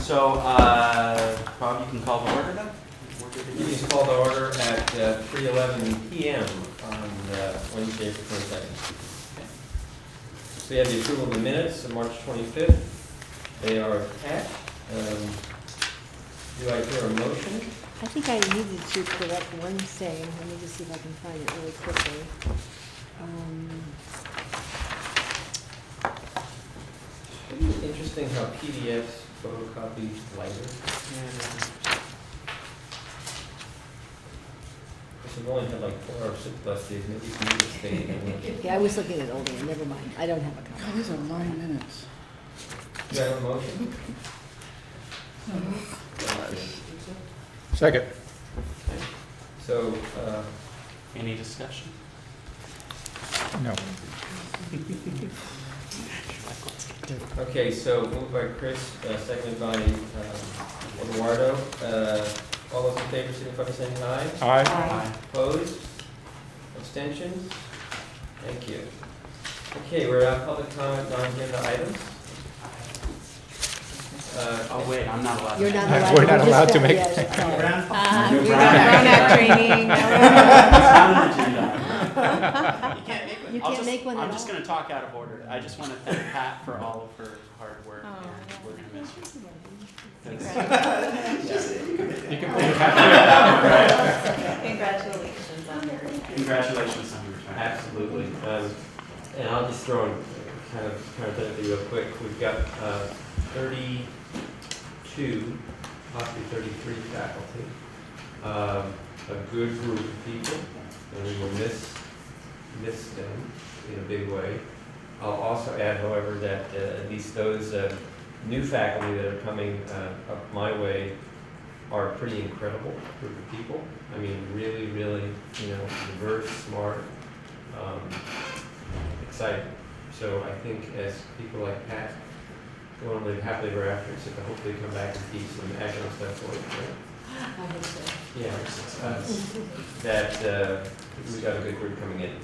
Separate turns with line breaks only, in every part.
So, Bob, you can call the order then?
Meeting is called to order at 3:11 p.m. on Wednesday, April 22nd. So we have the approval of the minutes of March 25th. They are attached. Do I hear a motion?
I think I needed to correct one saying. Let me just see if I can find it really quickly.
Isn't it interesting how PDFs photocopy lighter? We've only had like 4 or 6 bus days, maybe you can use a stain.
Yeah, I was looking at older one. Never mind. I don't have a copy.
These are long minutes.
Do I have a motion?
Second.
Okay. So,
Any discussion?
No.
okay, so moved by Chris, seconded by Eduardo. All those in favor, signify by saying aye.
Aye.
Opposed? Abstentions? Thank you. Okay, we're at public comment on agenda items.
Oh, wait, I'm not allowed.
You're
to
not
make-
allowed.
We're not
We just
allowed to
found-
make-
yeah, sorry.
New
We
Brown
got
Act.
Brown Act training.
It's not an agenda. You can't make one.
You
I'll
can't
just-
make one
I'm
at
just
all.
going to talk out of order. I just want to thank Pat for all of her hard work.
Oh,
And we're going to miss you.
You can
Congratulations on your.
Congratulations on your retirement.
Absolutely. And I'll just throw in kind of real quick. We've got 32, possibly 33 faculty. A good group of people, and we will miss them in a big way. I'll also add, however, that at least those new faculty that are coming up my way are a pretty incredible group of people. I mean, really, really, diverse, smart, exciting. So I think as people like Pat go and live happily ever after, so hopefully come back and teach some excellent stuff for you.
I hope so.
Yeah, that we've got a good group coming in.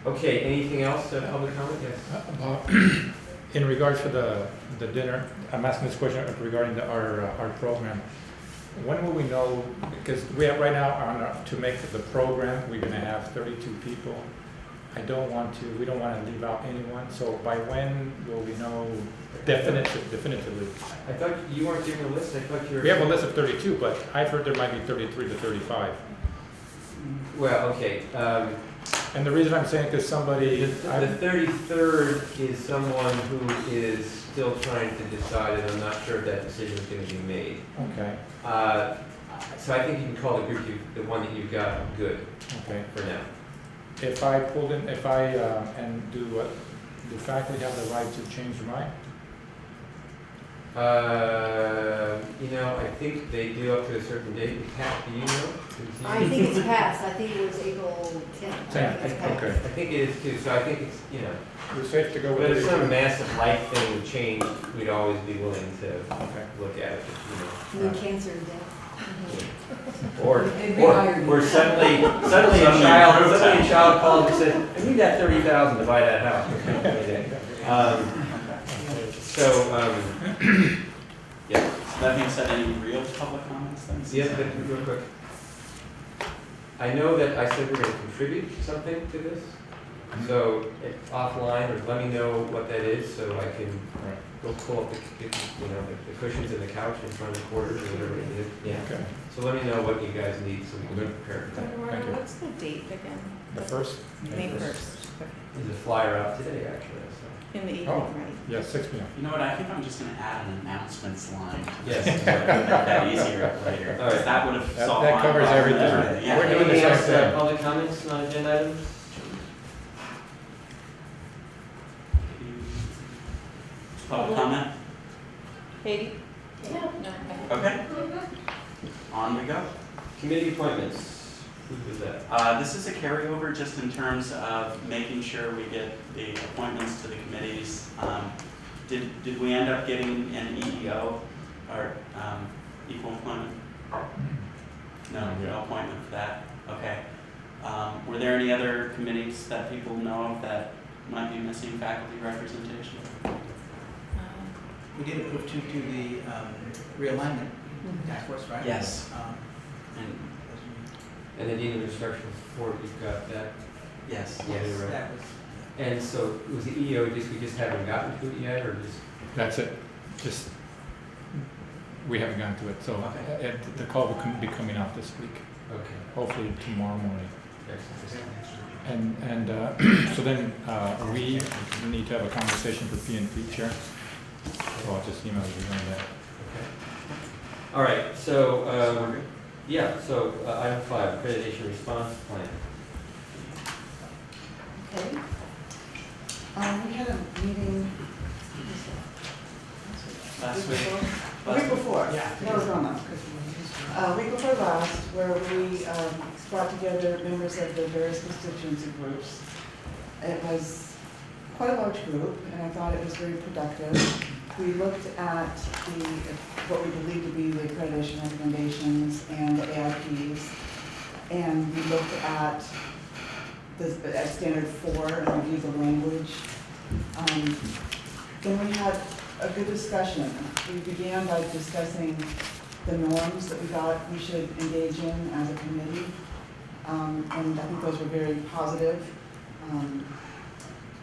Okay, anything else, public comment? Yes.
In regards to the dinner, I'm asking this question regarding our program. When will we know, because we have right now to make the program, we're gonna have 32 people. We don't want to leave out anyone, so by when will we know definitively?
I thought you weren't giving a list, I thought you were.
We have a list of 32, but I've heard there might be 33 to 35.
Well, okay,
And the reason I'm saying, because somebody,
the 33rd is someone who is still trying to decide, and I'm not sure if that decision is going to be made.
okay,
So I think you can call the group, the one that you've got, good
okay.
for now.
If I pulled in, and do faculty have the right to change their mind?
I think they do up to a certain date. Pat, do you know?
I think it's passed. I think it was April 10th.
10th,
It's passed.
okay.
I think it is too, so I think it's,
We're safe to go
but
with
if
32?
some massive life thing would change, we'd always be willing to
Okay.
look at it,
New cancer and death.
Or suddenly a child calls and says, I need that 30,000 to buy that house. Yeah.
That being said, any real public comments then?
Yes, but real quick. I know that I said we're going to contribute something to this. So offline, or let me know what that is, so I can go pull up the cushions and the couch in front of the quarters or whatever it is. Yeah.
Okay,
So let me know what you guys need so we can get prepared.
Thank you.
What's the date again?
the first?
May 1st.
There's a flyer out today, actually. So.
In the evening,
Oh.
right?
Yeah, 6 p.m.
You know what, I think I'm just going to add an announcements line.
Yes.
Make that easier later.
All right.
That would have
That-
solved
that
my
covers
problem.
everything.
Yeah.
We're doing the
Anything
same
else,
thing.
public comments on agenda items?
Public comment?
Katie? Yeah. No.
Okay. On we go.
Committee appointments. Who was that?
This is a carryover just in terms of making sure we get the appointments to the committees. Did we end up getting an EEO or equal employment? No, no appointment for that. Okay. Were there any other committees that people know of that might be missing faculty representation?
we did approve to the realignment
Mhm.
task force, right?
Yes. And,
And the Dean of Instructional Support, you've got that.
yes.
Yeah, you're right.
That was,
And so was the EO we just haven't gotten to it yet, or just?
That's it, just, we haven't gotten to it, so
Okay.
the call will be coming out this week,
Okay.
hopefully tomorrow morning.
Excellent.
And so then we need to have a conversation for PNP chair, so I'll just email you on that.
Okay. All right, so, yeah, so item 5, accreditation response plan.
Okay. We had a meeting.
Last week.
A week before.
Yeah.
No, no. Week before last, where we brought together members of the various constituency groups. It was quite a large group, and I thought it was very productive. We looked at what we believe to be the accreditation recommendations and the AIPs, and we looked at at standard 4 and reviewed the language. Then we had a good discussion. We began by discussing the norms that we thought we should engage in as a committee. And I think those were very positive.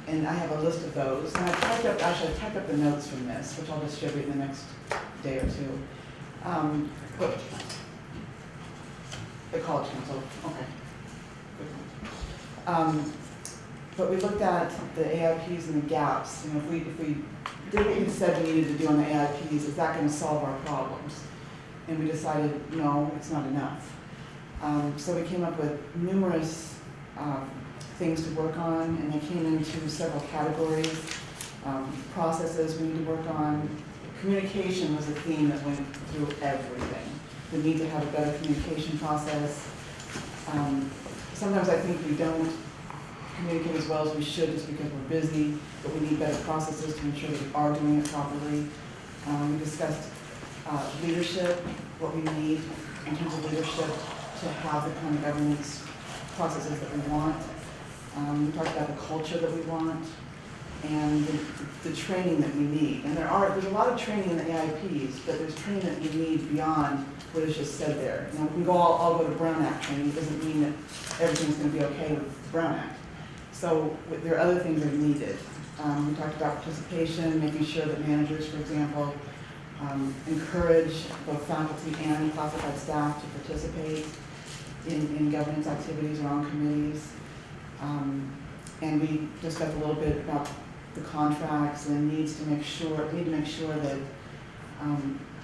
And I have a list of those. And I typed up the notes from this, which I'll distribute in the next day or two. The College Council, okay. But we looked at the AIPs and the gaps. You know, if we did what we said we needed to do on the AIPs, is that going to solve our problems? And we decided, no, it's not enough. So we came up with numerous things to work on, and they came into several categories. Processes we need to work on. Communication was a theme that went through everything. The need to have a better communication process. Sometimes I think we don't communicate as well as we should just because we're busy, but we need better processes to ensure that we are doing it properly. We discussed leadership, what we need in terms of leadership to have the kind of governance processes that we want. We talked about the culture that we want and the training that we need. And there's a lot of training in the AIPs, but there's training that we need beyond what is just said there. You know, we can all go to Brown Act training. It doesn't mean that everything's going to be okay with the Brown Act. So there are other things that are needed. We talked about participation, making sure that managers, for example, encourage both faculty and classified staff to participate in governance activities or on committees. And we discussed a little bit about the contracts and need to make sure that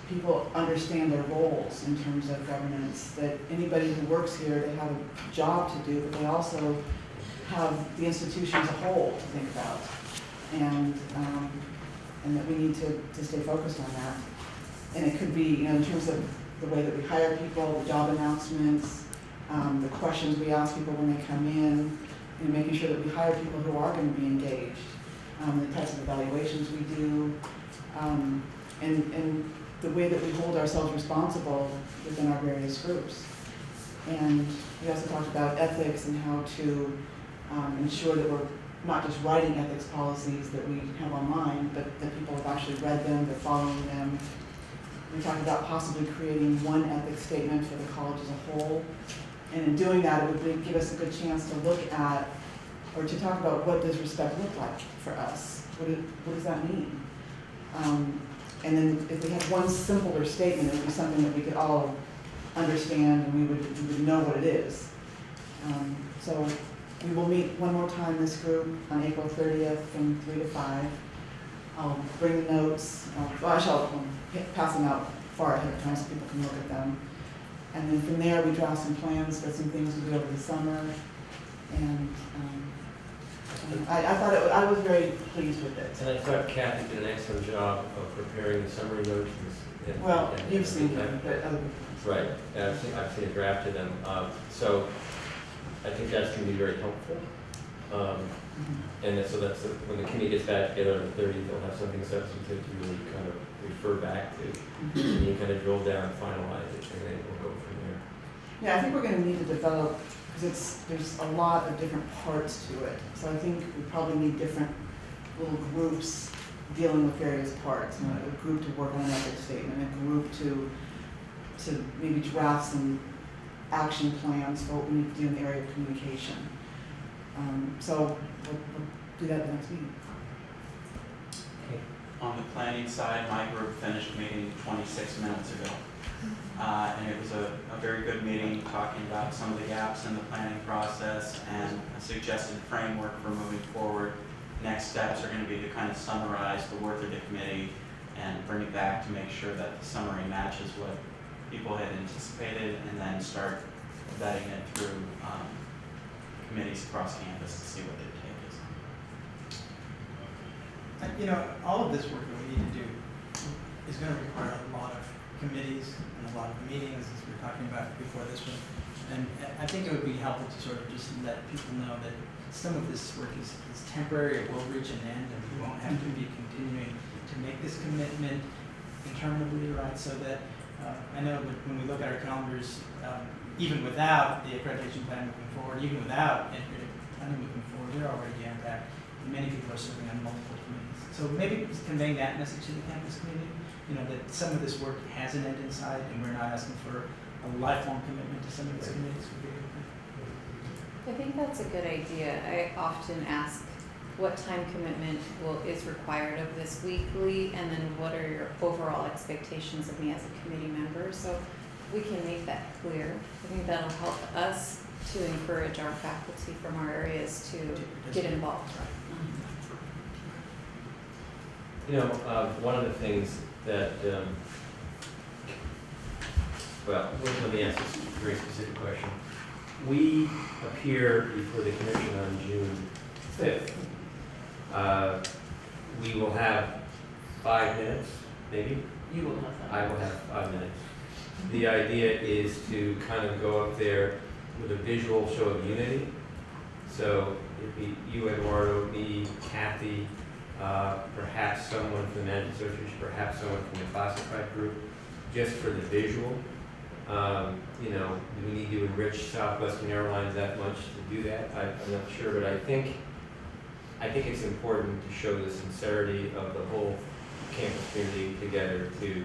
people understand their roles in terms of governance, that anybody who works here, they have a job to do, but they also have the institution as a whole to think about. And that we need to stay focused on that. And it could be, you know, in terms of the way that we hire people, the job announcements, the questions we ask people when they come in, and making sure that we hire people who are going to be engaged, the types of evaluations we do, and the way that we hold ourselves responsible within our various groups. And we also talked about ethics and how to ensure that we're not just writing ethics policies that we have online, but that people have actually read them, they're following them. We talked about possibly creating one ethics statement for the college as a whole. And in doing that, it would give us a good chance to look at, or to talk about what does respect look like for us? What does that mean? And then if we had one simpler statement, it would be something that we could all understand and we would know what it is. So we will meet one more time, this group, on April 30th from 3 to 5. I'll bring the notes. I shall pass them out far ahead of time so people can look at them. And then from there, we draw some plans for some things to do over the summer. And I thought I was very pleased with it.
And I thought Kathy did an excellent job of preparing the summary notes.
Well, you've seen them, but other people.
Right, I've seen a draft of them. So I think that's going to be very helpful. And so when the committee gets back together on the 30th, they'll have something substantive to really kind of refer back to. And you kind of drill down and finalize it, and then we'll go from there.
Yeah, I think we're going to need to develop, because there's a lot of different parts to it. So I think we probably need different little groups dealing with various parts, you know, a group to work on an ethics statement, a group to maybe draft some action plans for what we need to do in the area of communication. So we'll do that the next meeting.
On the planning side, my group finished meeting 26 minutes ago. And it was a very good meeting, talking about some of the gaps in the planning process and a suggested framework for moving forward. Next steps are going to be to kind of summarize the work of the committee and bring it back to make sure that the summary matches what people had anticipated, and then start vetting it through committees across campus to see what their take is.
You know, all of this work that we need to do is going to require a lot of committees and a lot of meetings, as we were talking about before this one. And I think it would be helpful to sort of just let people know that some of this work is temporary, it will reach an end, and we won't have to be continuing to make this commitment interminably, right? So that I know that when we look at our calendars, even without the accreditation plan moving forward, even without integrated planning moving forward, we're already jam-packed. Many people are serving on multiple committees. So maybe just conveying that message to the campus community, you know, that some of this work has an end in sight, and we're not asking for a lifelong commitment to some of these committees would be a good thing.
I think that's a good idea. I often ask what time commitment is required of this weekly, and then what are your overall expectations of me as a committee member? So we can make that clear. I think that'll help us to encourage our faculty from our areas to get involved.
You know, one of the things that, well, let me ask this very specific question. We appear before the commission on June 5th. We will have 5 minutes, maybe?
You will have that.
I will have 5 minutes. The idea is to kind of go up there with a visual show of unity. So it'd be you, Eduardo, me, Kathy, perhaps someone from the Management Association, perhaps someone from the classified group, just for the visual. You know, do we need to enrich Southwestern Airlines that much to do that? I'm not sure, but I think it's important to show the sincerity of the whole campus community together to,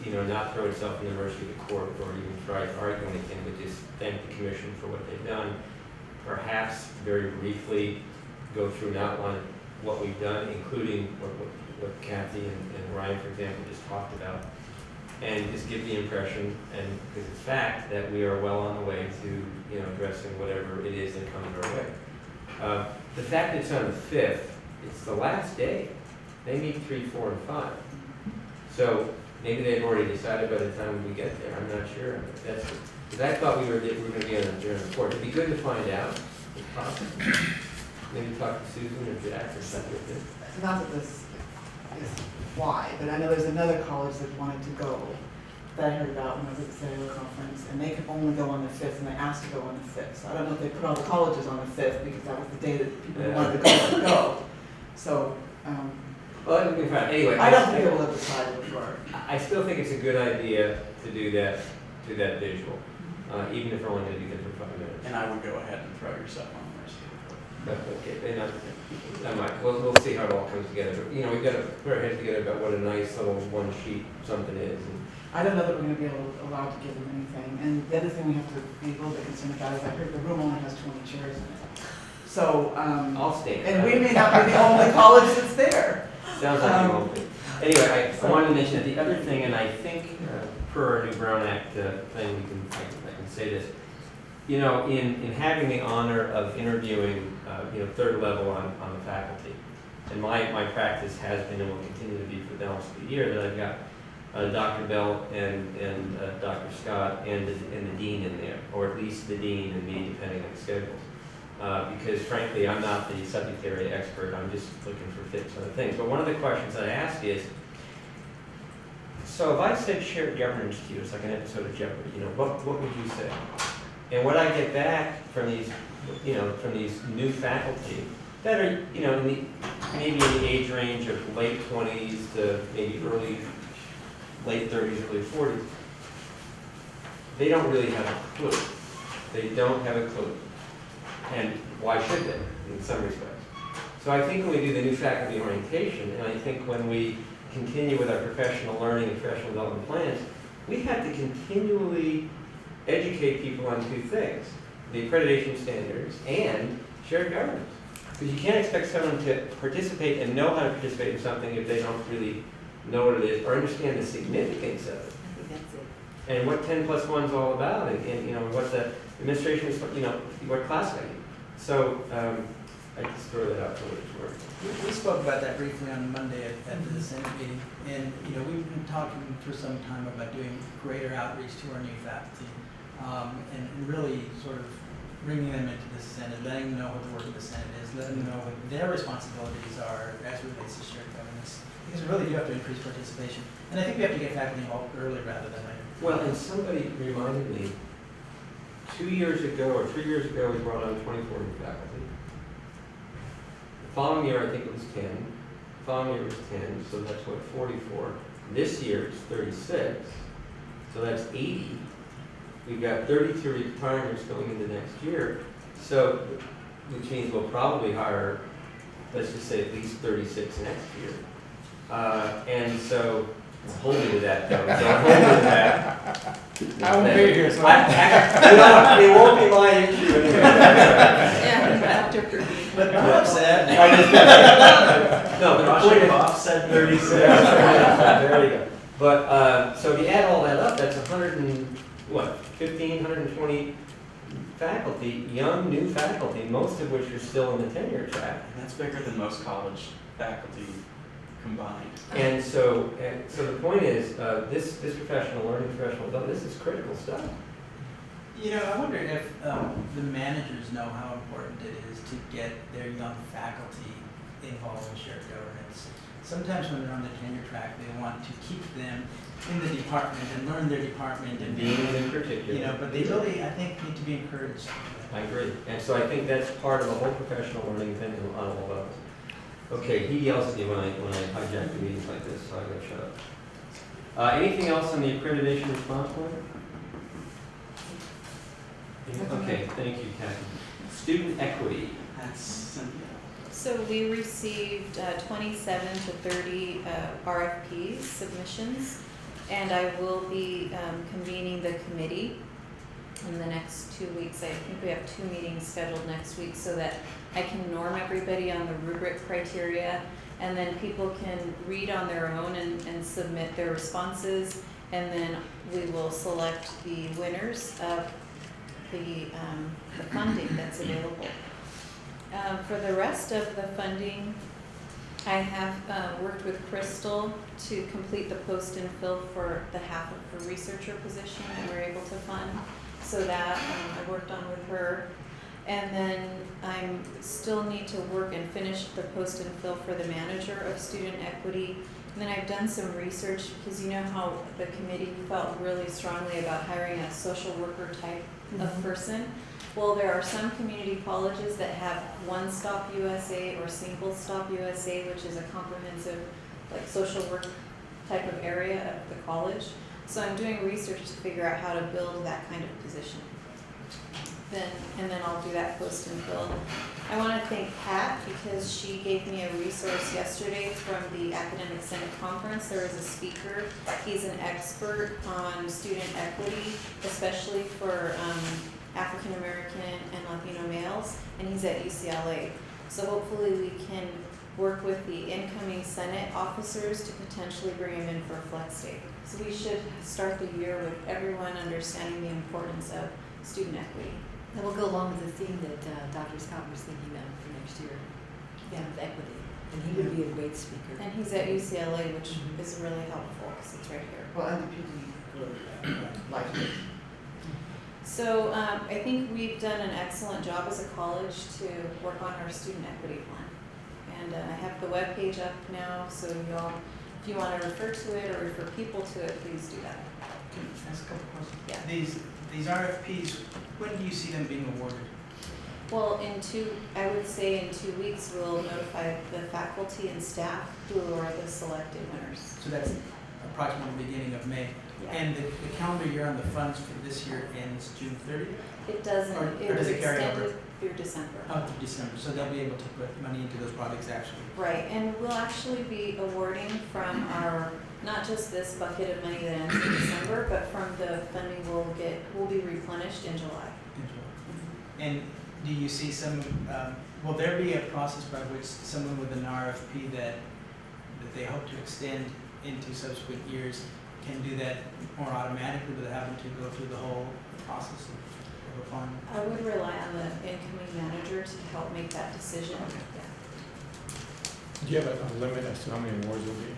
you know, not throw itself in the mercy of the court or even try to argue anything, but just thank the commission for what they've done. Perhaps very briefly go through and outline what we've done, including what Kathy and Ryan, for example, just talked about, and just give the impression, and because it's fact, that we are well on the way to, you know, addressing whatever it is that comes our way. The fact that it's on the 5th, it's the last day. They meet 3, 4, and 5. So maybe they've already decided by the time we get there. I'm not sure. That's because I thought we were going to be on a during the report. It'd be good to find out if possible. Maybe talk to Susan or Jack or something.
Not that this is why, but I know there's another college that wanted to go that I heard about when I was at the CIO conference, and they could only go on the 5th, and they asked to go on the 5th. So I don't know if they put all the colleges on the 5th because that was the day that people who wanted to go would go. So,
Well, it'll be fine. Anyway,
I don't think they will have decided before.
I still think it's a good idea to do that visual, even if we're only going to do that for 5 minutes.
And I would go ahead and throw yourself on the mercy of the court.
Okay, and I might. We'll see how it all comes together. But, you know, we've got to put our heads together about what a nice little one sheet something is. And
I don't know that we're going to be allowed to give them anything. And the other thing we have to be a little bit concerned about is I heard the room only has 20 chairs in it. So,
I'll stay.
and we may not be the only college that's there.
Sounds like you won't be. Anyway, I wanted to mention that the other thing, and I think per our new Brown Act thing, I can say this. You know, in having the honor of interviewing, you know, third level on the faculty, and my practice has been and will continue to be for the balance of the year, that I've got Dr. Bell and Dr. Scott and the dean in there, or at least the dean and me, depending on the schedules. Because frankly, I'm not the subject area expert, I'm just looking for fits on the things. But one of the questions that I ask is, so if I said shared governance to you, it's like an episode of Jeopardy, you know, what would you say? And what I get back from these, you know, from these new faculty that are, you know, maybe in the age range of late 20s to maybe late 30s, early 40s, they don't really have a clue. They don't have a clue. And why should they, in some respects? So I think when we do the new faculty orientation, and I think when we continue with our professional learning and professional development plans, we have to continually educate people on two things: the accreditation standards and shared governance. Because you can't expect someone to participate and know how to participate in something if they don't really know what it is or understand the significance of it.
I think that's it.
And what 10 plus 1 is all about, and you know, what the administration is, you know, what class I need. So, I just throw that out for what it's worth.
We spoke about that briefly on Monday at the Senate meeting, and, you know, we've been talking for some time about doing greater outreach to our new faculty, and really sort of bringing them into the Senate, letting them know what the work of the Senate is, letting them know what their responsibilities are as it relates to shared governance. Because we really do have to increase participation, and I think we have to get faculty involved early rather than later.
Well, and somebody reminded me, 2 years ago or 3 years ago, we brought on 24 new faculty. The following year, I think it was 10. The following year was 10, so that's what, 44. This year it's 36, so that's 80. We've got 32 retirements going into next year, so, which means we'll probably hire, let's just say at least 36 next year. And so, hold me to that, though. Don't hold me to that.
I won't be here, so.
You know, it won't be my issue anyway.
Yeah, after
But Bob said.
No, but the point is,
Bob said 36.
there you go. But, so if you add all that up, that's 120 faculty, young, new faculty, most of which are still in the tenure track.
And that's bigger than most college faculty combined.
And so the point is, this professional learning, professional development, this is critical stuff.
You know, I wonder if the managers know how important it is to get their young faculty involved in shared governance. Sometimes when they're on the tenure track, they want to keep them in the department and learn their department and
Deans in particular.
you know, but they really, I think, need to be encouraged.
I agree. And so I think that's part of the whole professional learning thing on all levels. Okay, he yells at me when I hijack the meetings like this, so I gotta shut up. Anything else on the accreditation response plan? Okay, thank you, Kathy. Student equity.
That's Cynthia.
So we received 27 to 30 RFPs, submissions, and I will be convening the committee in the next 2 weeks. I think we have 2 meetings scheduled next week so that I can norm everybody on the rubric criteria, and then people can read on their own and submit their responses, and then we will select the winners of the funding that's available. For the rest of the funding, I have worked with Crystal to complete the post and fill for the half of her researcher position that we're able to fund. So that I worked on with her. And then I still need to work and finish the post and fill for the manager of student equity. And then I've done some research because you know how the committee felt really strongly about hiring a social worker type of person. Well, there are some community colleges that have One Stop USA or Single Stop USA, which is a comprehensive like social work type of area of the college. So I'm doing research to figure out how to build that kind of position. And then I'll do that post and fill. I want to thank Pat because she gave me a resource yesterday from the Academic Senate Conference. There was a speaker. He's an expert on student equity, especially for African American and Latino males, and he's at UCLA. So hopefully we can work with the incoming Senate officers to potentially bring him in for a flex day. So we should start the year with everyone understanding the importance of student equity.
That will go along with the theme that Dr. Scott was thinking of for next year, with equity. And he would be a great speaker.
And he's at UCLA, which is really helpful because it's right here.
Well, and the PD life.
So I think we've done an excellent job as a college to work on our student equity plan. And I have the webpage up now, so y'all, if you want to refer to it or refer people to it, please do that.
Can I ask a couple questions?
Yeah.
These RFPs, when do you see them being awarded?
Well, I would say in 2 weeks, we'll notify the faculty and staff who are the selected winners.
So that's approximately the beginning of May.
Yeah.
And the calendar year on the funds for this year ends June 30th?
It doesn't.
Or does it carry over?
through December.
Up to December, so they'll be able to put money into those projects actually.
Right, and we'll actually be awarding from our, not just this bucket of money that ends in December, but from the funding will be replenished in July.
And do you see will there be a process by which someone with an RFP that they hope to extend into subsequent years can do that more automatically without having to go through the whole process of applying?
I would rely on the incoming manager to help make that decision.
Do you have a limit as to how many awards will be?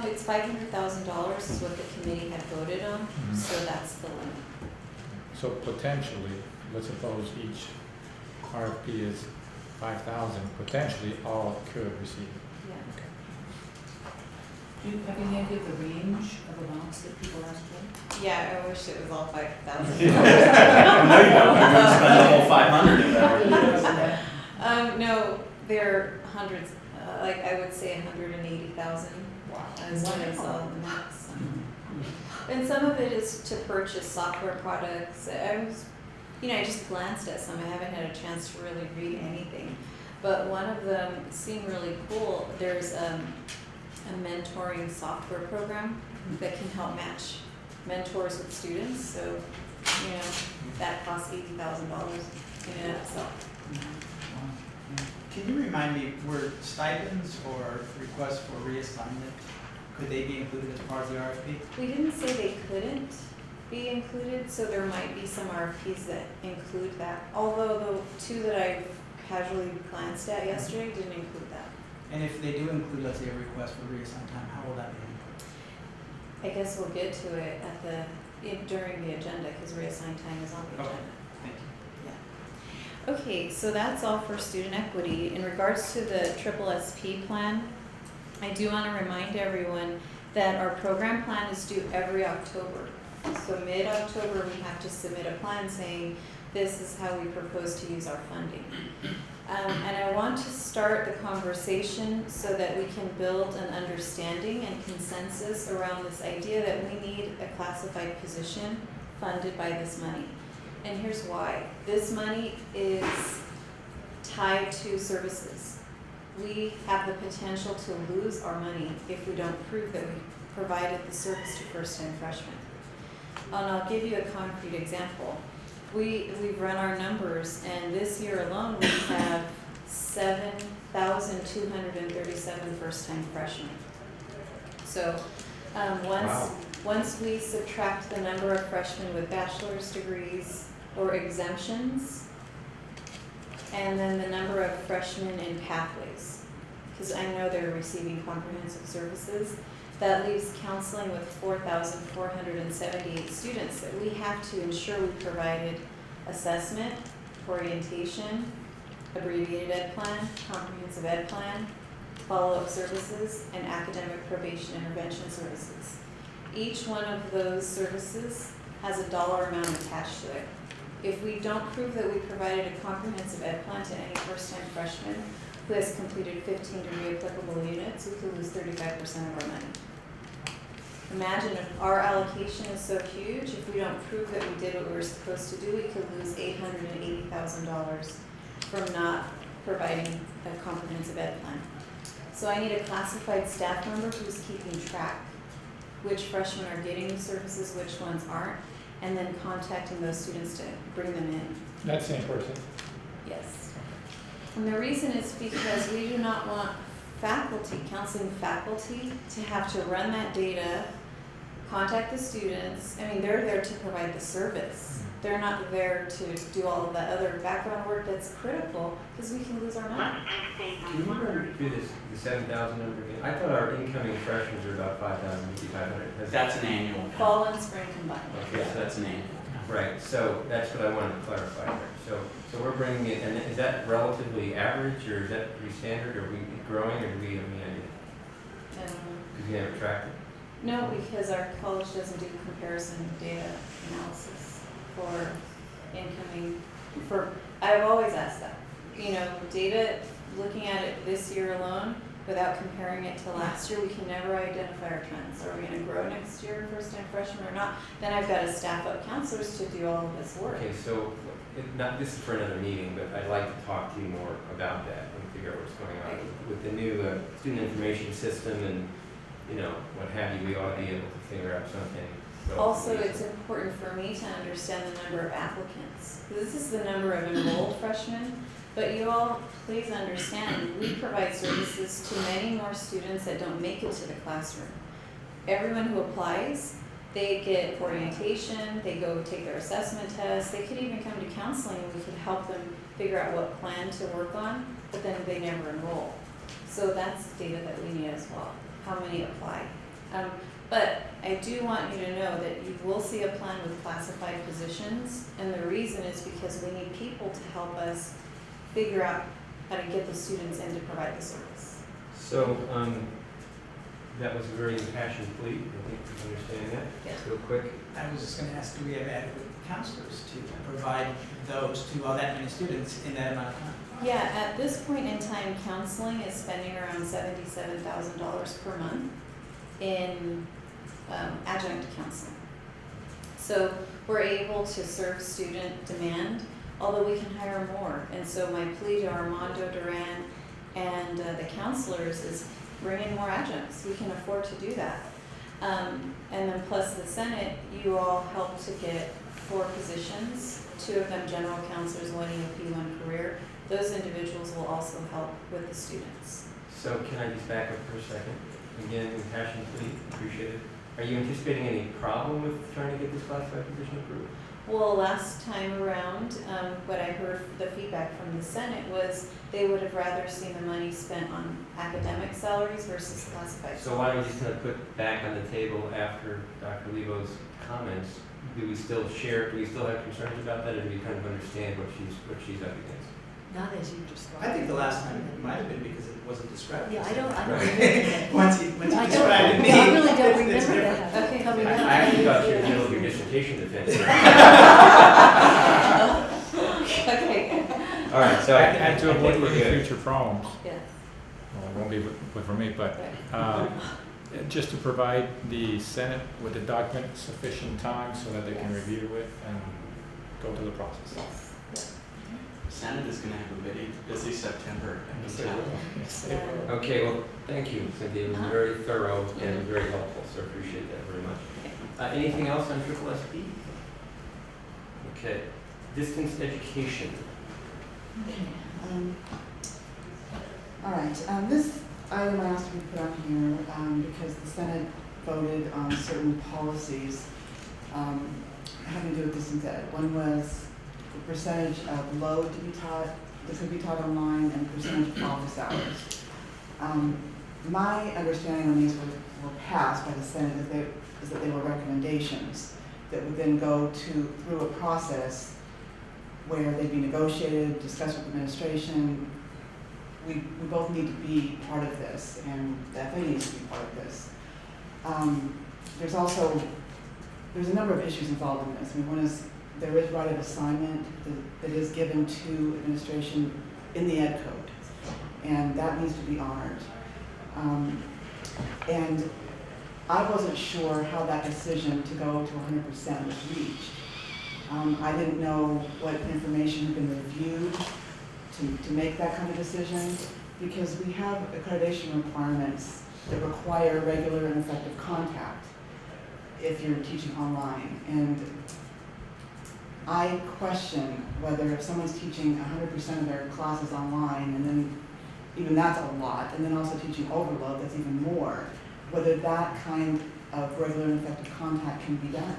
It's $500,000 is what the committee had voted on,
Mhm.
so that's the limit.
So potentially, let's suppose each RFP is 5,000, potentially all could receive it.
Yeah.
Do you have any idea of the range of amounts that people ask for?
Yeah, I wish it was all 5,000.
No, you don't, you're gonna spend the whole 500 if that were the case.
No, they're hundreds, like I would say 180,000.
Wow.
As one is all the max. And some of it is to purchase software products. I just glanced at some. I haven't had a chance to really read anything. But one of them seemed really cool. There's a mentoring software program that can help match mentors with students. So, that costs $80,000 in and of itself.
Can you remind me, were stipends or requests for reassignment, could they be included as part of the RFP?
We didn't say they couldn't be included, so there might be some RFPs that include that. Although the two that I casually glanced at yesterday didn't include that.
And if they do include, let's say, a request for reassigned time, how will that be handled?
I guess we'll get to it during the agenda, because reassigned time is on the
Okay.
agenda.
Thank you.
Okay, so that's all for student equity. In regards to the SSSP plan, I do want to remind everyone that our program plan is due every October. So mid-October, we have to submit a plan saying, this is how we propose to use our funding. And I want to start the conversation so that we can build an understanding and consensus around this idea that we need a classified position funded by this money. And here's why. This money is tied to services. We have the potential to lose our money if we don't prove that we provided the service to first-time freshmen. And I'll give you a concrete example. We've run our numbers, and this year alone, we have 7,237 first-time freshmen. So once we subtract the number of freshmen with bachelor's degrees or exemptions, and then the number of freshmen in pathways, because I know they're receiving comprehensive services, that leaves counseling with 4,478 students that we have to ensure we provided assessment, orientation, abbreviated ed plan, comprehensive ed plan, follow-up services, and academic probation intervention services. Each one of those services has a dollar amount attached to it. If we don't prove that we provided a comprehensive ed plan to any first-time freshman who has completed 15 degree applicable units, we could lose 35% of our money. Imagine if our allocation is so huge, if we don't prove that we did what we were supposed to do, we could lose $880,000 from not providing a comprehensive ed plan. So I need a classified staff member who's keeping track which freshmen are getting the services, which ones aren't, and then contacting those students to bring them in.
That same person?
Yes. And the reason is because we do not want counseling faculty to have to run that data, contact the students. I mean, they're there to provide the service. They're not there to do all of that other background work that's critical, because we can lose our money.
Can you remember the 7,000 number again? I thought our incoming freshmen were about 5,500.
That's an annual.
Fall and spring combined.
Okay,
Yeah, that's an annual.
right, so that's what I wanted to clarify there. So we're bringing it, and is that relatively average, or is that pretty standard, or are we growing, or do we have any idea? Because we haven't tracked it.
No, because our college doesn't do comparison data analysis for incoming, I've always asked that. Data, looking at it this year alone, without comparing it to last year, we can never identify our trends. Are we gonna grow next year, first-time freshmen or not? Then I've got to staff up counselors to do all of this work.
Okay, so, this is for another meeting, but I'd like to talk to you more about that and figure out what's going on. With the new student information system and, what have you, we ought to be able to figure out something.
Also, it's important for me to understand the number of applicants. This is the number of enrolled freshmen, but you all, please understand, we provide services to many more students that don't make it to the classroom. Everyone who applies, they get orientation, they go take their assessment tests, they could even come to counseling and we could help them figure out what plan to work on, but then they never enroll. So that's data that we need as well, how many apply. But I do want you to know that you will see a plan with classified positions, and the reason is because we need people to help us figure out how to get the students in to provide the service.
So, that was a very impassioned plea, I think you understand that,
Yeah.
real quick.
I was just gonna ask, do we have adequate counselors to provide those to all that many students in that amount of time?
Yeah, at this point in time, counseling is spending around $77,000 per month in adjunct counseling. So we're able to serve student demand, although we can hire more. And so my plea to Armando Duran and the counselors is bring in more adjuncts. We can afford to do that. And then plus the Senate, you all helped to get 4 positions, 2 of them general counselors, 1 EOP, 1 career. Those individuals will also help with the students.
So can I just back up for a second? Again, impassioned plea, appreciate it. Are you anticipating any problem with trying to get this classified position approved?
Well, last time around, what I heard, the feedback from the Senate was they would have rather seen the money spent on academic salaries versus classified salaries.
So why don't we just kind of put back on the table after Dr. Lebo's comments, do we still have concerns about that, or do we kind of understand what she's up against?
Not as you described.
I think the last time it might have been because it wasn't described.
Yeah, I don't
Right.
remember that.
Once you
I
described
don't,
it, me,
I really don't
it's
remember
different.
that.
Okay.
Coming
I
up.
actually thought you were in the middle of your dissertation defense.
Okay,
All right, so
And to avoid
we're
any
good.
future problems,
yes,
well, it won't be for me, but
right.
just to provide the Senate with the document sufficient time so that they can
Yes.
review it and go through the process.
Yes,
Senate is gonna have a busy September. I
Yes,
can
they
tell.
will. Yes, they
Yeah.
will.
Okay, well, thank you, Cynthia. It was very thorough and very helpful, so appreciate that very much. Anything else on triple SP? Okay, distance education.
Okay, all right, this item I asked to be put on here, because the Senate voted on certain policies, having to do with distance ed. One was the percentage of load to be taught, that could be taught online, and percentage of office hours. My understanding on these were passed by the Senate is that they were recommendations that would then go through a process where they'd be negotiated, discussed with administration. We both need to be part of this, and the FA needs to be part of this. There's a number of issues involved in this. I mean, one is there is right of assignment that is given to administration in the ed code, and that needs to be honored. And I wasn't sure how that decision to go to 100% was reached. I didn't know what information had been reviewed to make that kind of decision, because we have accreditation requirements that require regular and effective contact if you're teaching online. And I question whether if someone's teaching 100% of their classes online, and then even that's a lot, and then also teaching overload, that's even more, whether that kind of regular and effective contact can be done.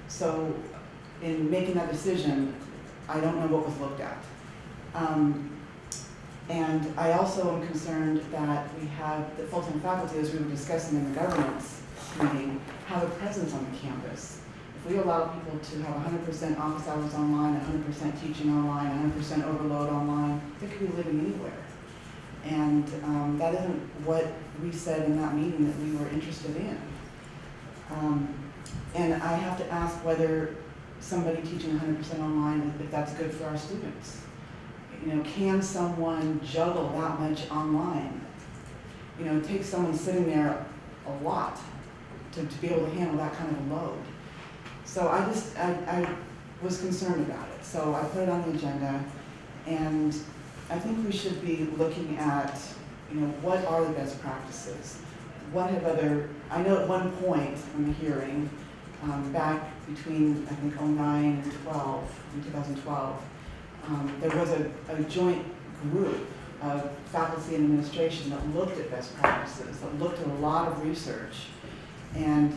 So in making that decision, I don't know what was looked at. And I also am concerned that we have the full-time faculty, as we were discussing in the governance meeting, have a presence on the campus. If we allow people to have 100% office hours online, 100% teaching online, 100% overload online, they could be living anywhere. And that isn't what we said in that meeting that we were interested in. And I have to ask whether somebody teaching 100% online, if that's good for our students. You know, can someone juggle that much online You know, it takes someone sitting there a lot to be able to handle that kind of a load. So I was concerned about it, so I put it on the agenda, and I think we should be looking at, you know, what are the best practices? What have I know at one point in the hearing, back between, I think, 2009 and 2012, there was a joint group of faculty and administration that looked at best practices, that looked at a lot of research, and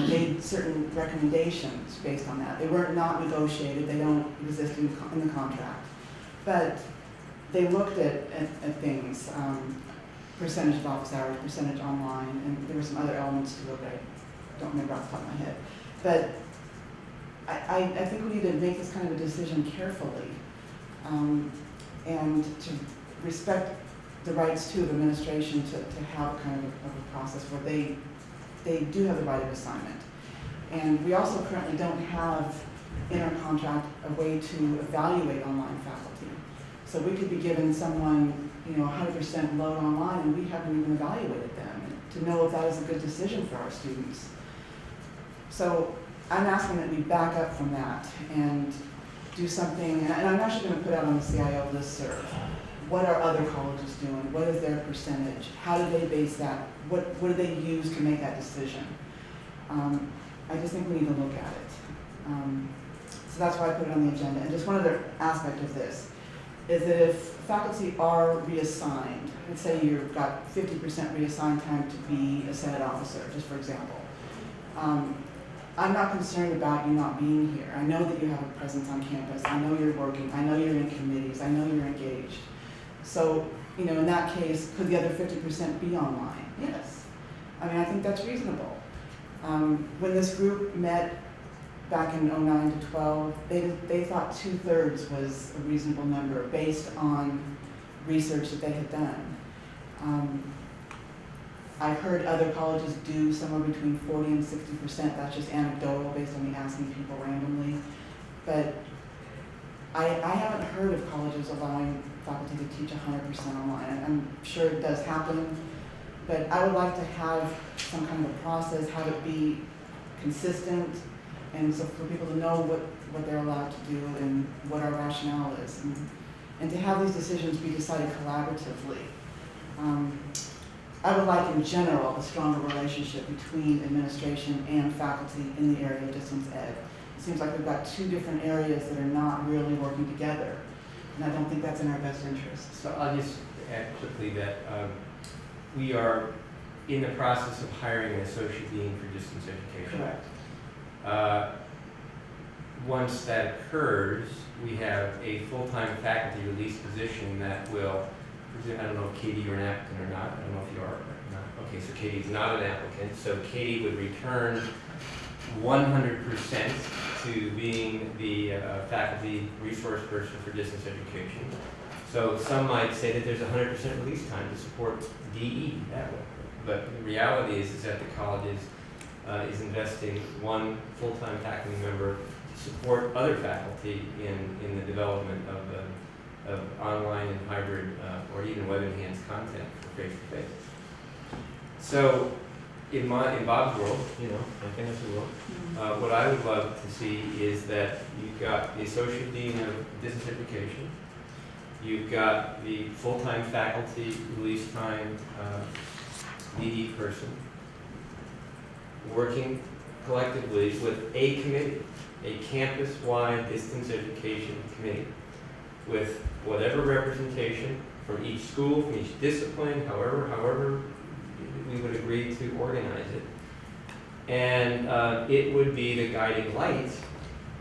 made certain recommendations based on that. They weren't not negotiated, they don't exist in the contract, but they looked at things, percentage of office hours, percentage online, and there were some other elements to it that I don't remember off the top of my head. But I think we need to make this kind of a decision carefully, and to respect the rights too of administration to have a kind of a process where they do have the right of assignment. And we also currently don't have in our contract a way to evaluate online faculty. So we could be giving someone, you know, 100% load online, and we haven't even evaluated them to know if that is a good decision for our students. So I'm asking that we back up from that and do something, and I'm actually going to put out on the CIO listserv. What are other colleges doing? What is their percentage? How do they base that? What do they use to make that decision? I just think we need to look at it. So that's why I put it on the agenda. And just one other aspect of this is that if faculty are reassigned, let's say you've got 50% reassigned time to be a Senate officer, just for example. I'm not concerned about you not being here. I know that you have a presence on campus. I know you're working. I know you're in committees. I know you're engaged. So, you know, in that case, could the other 50% be online? Yes. I mean, I think that's reasonable. When this group met back in 2009 to 12, they thought 2/3 was a reasonable number based on research that they had done. I've heard other colleges do somewhere between 40 and 60%. That's just anecdotal based on me asking people randomly. But I haven't heard of colleges allowing faculty to teach 100% online. I'm sure it does happen, but I would like to have some kind of a process, have it be consistent, and so for people to know what they're allowed to do and what our rationale is, and to have these decisions be decided collaboratively. I would like, in general, a stronger relationship between administration and faculty in the area of distance ed. It seems like we've got two different areas that are not really working together, and I don't think that's in our best interest.
So I'll just add quickly that we are in the process of hiring an associate dean for distance education.
Correct.
Once that occurs, we have a full-time faculty release position that will, I don't know if Katie, you're an applicant or not. I don't know if you are or not. Okay, so Katie's not an applicant. So Katie would return 100% to being the faculty resource person for distance education. So some might say that there's 100% release time to support DE that way. But the reality is that the college is investing one full-time faculty member to support other faculty in the development of online and hybrid or even web-enhanced content for face-to-face. So in Bob's world, you know, I think that's the world, what I would love to see is that you've got the Associate Dean of Distance Education, you've got the full-time faculty release time DE person working collectively with a committee, a campus-wide distance education committee, with whatever representation from each school, from each discipline, however we would agree to organize it. And it would be the guiding light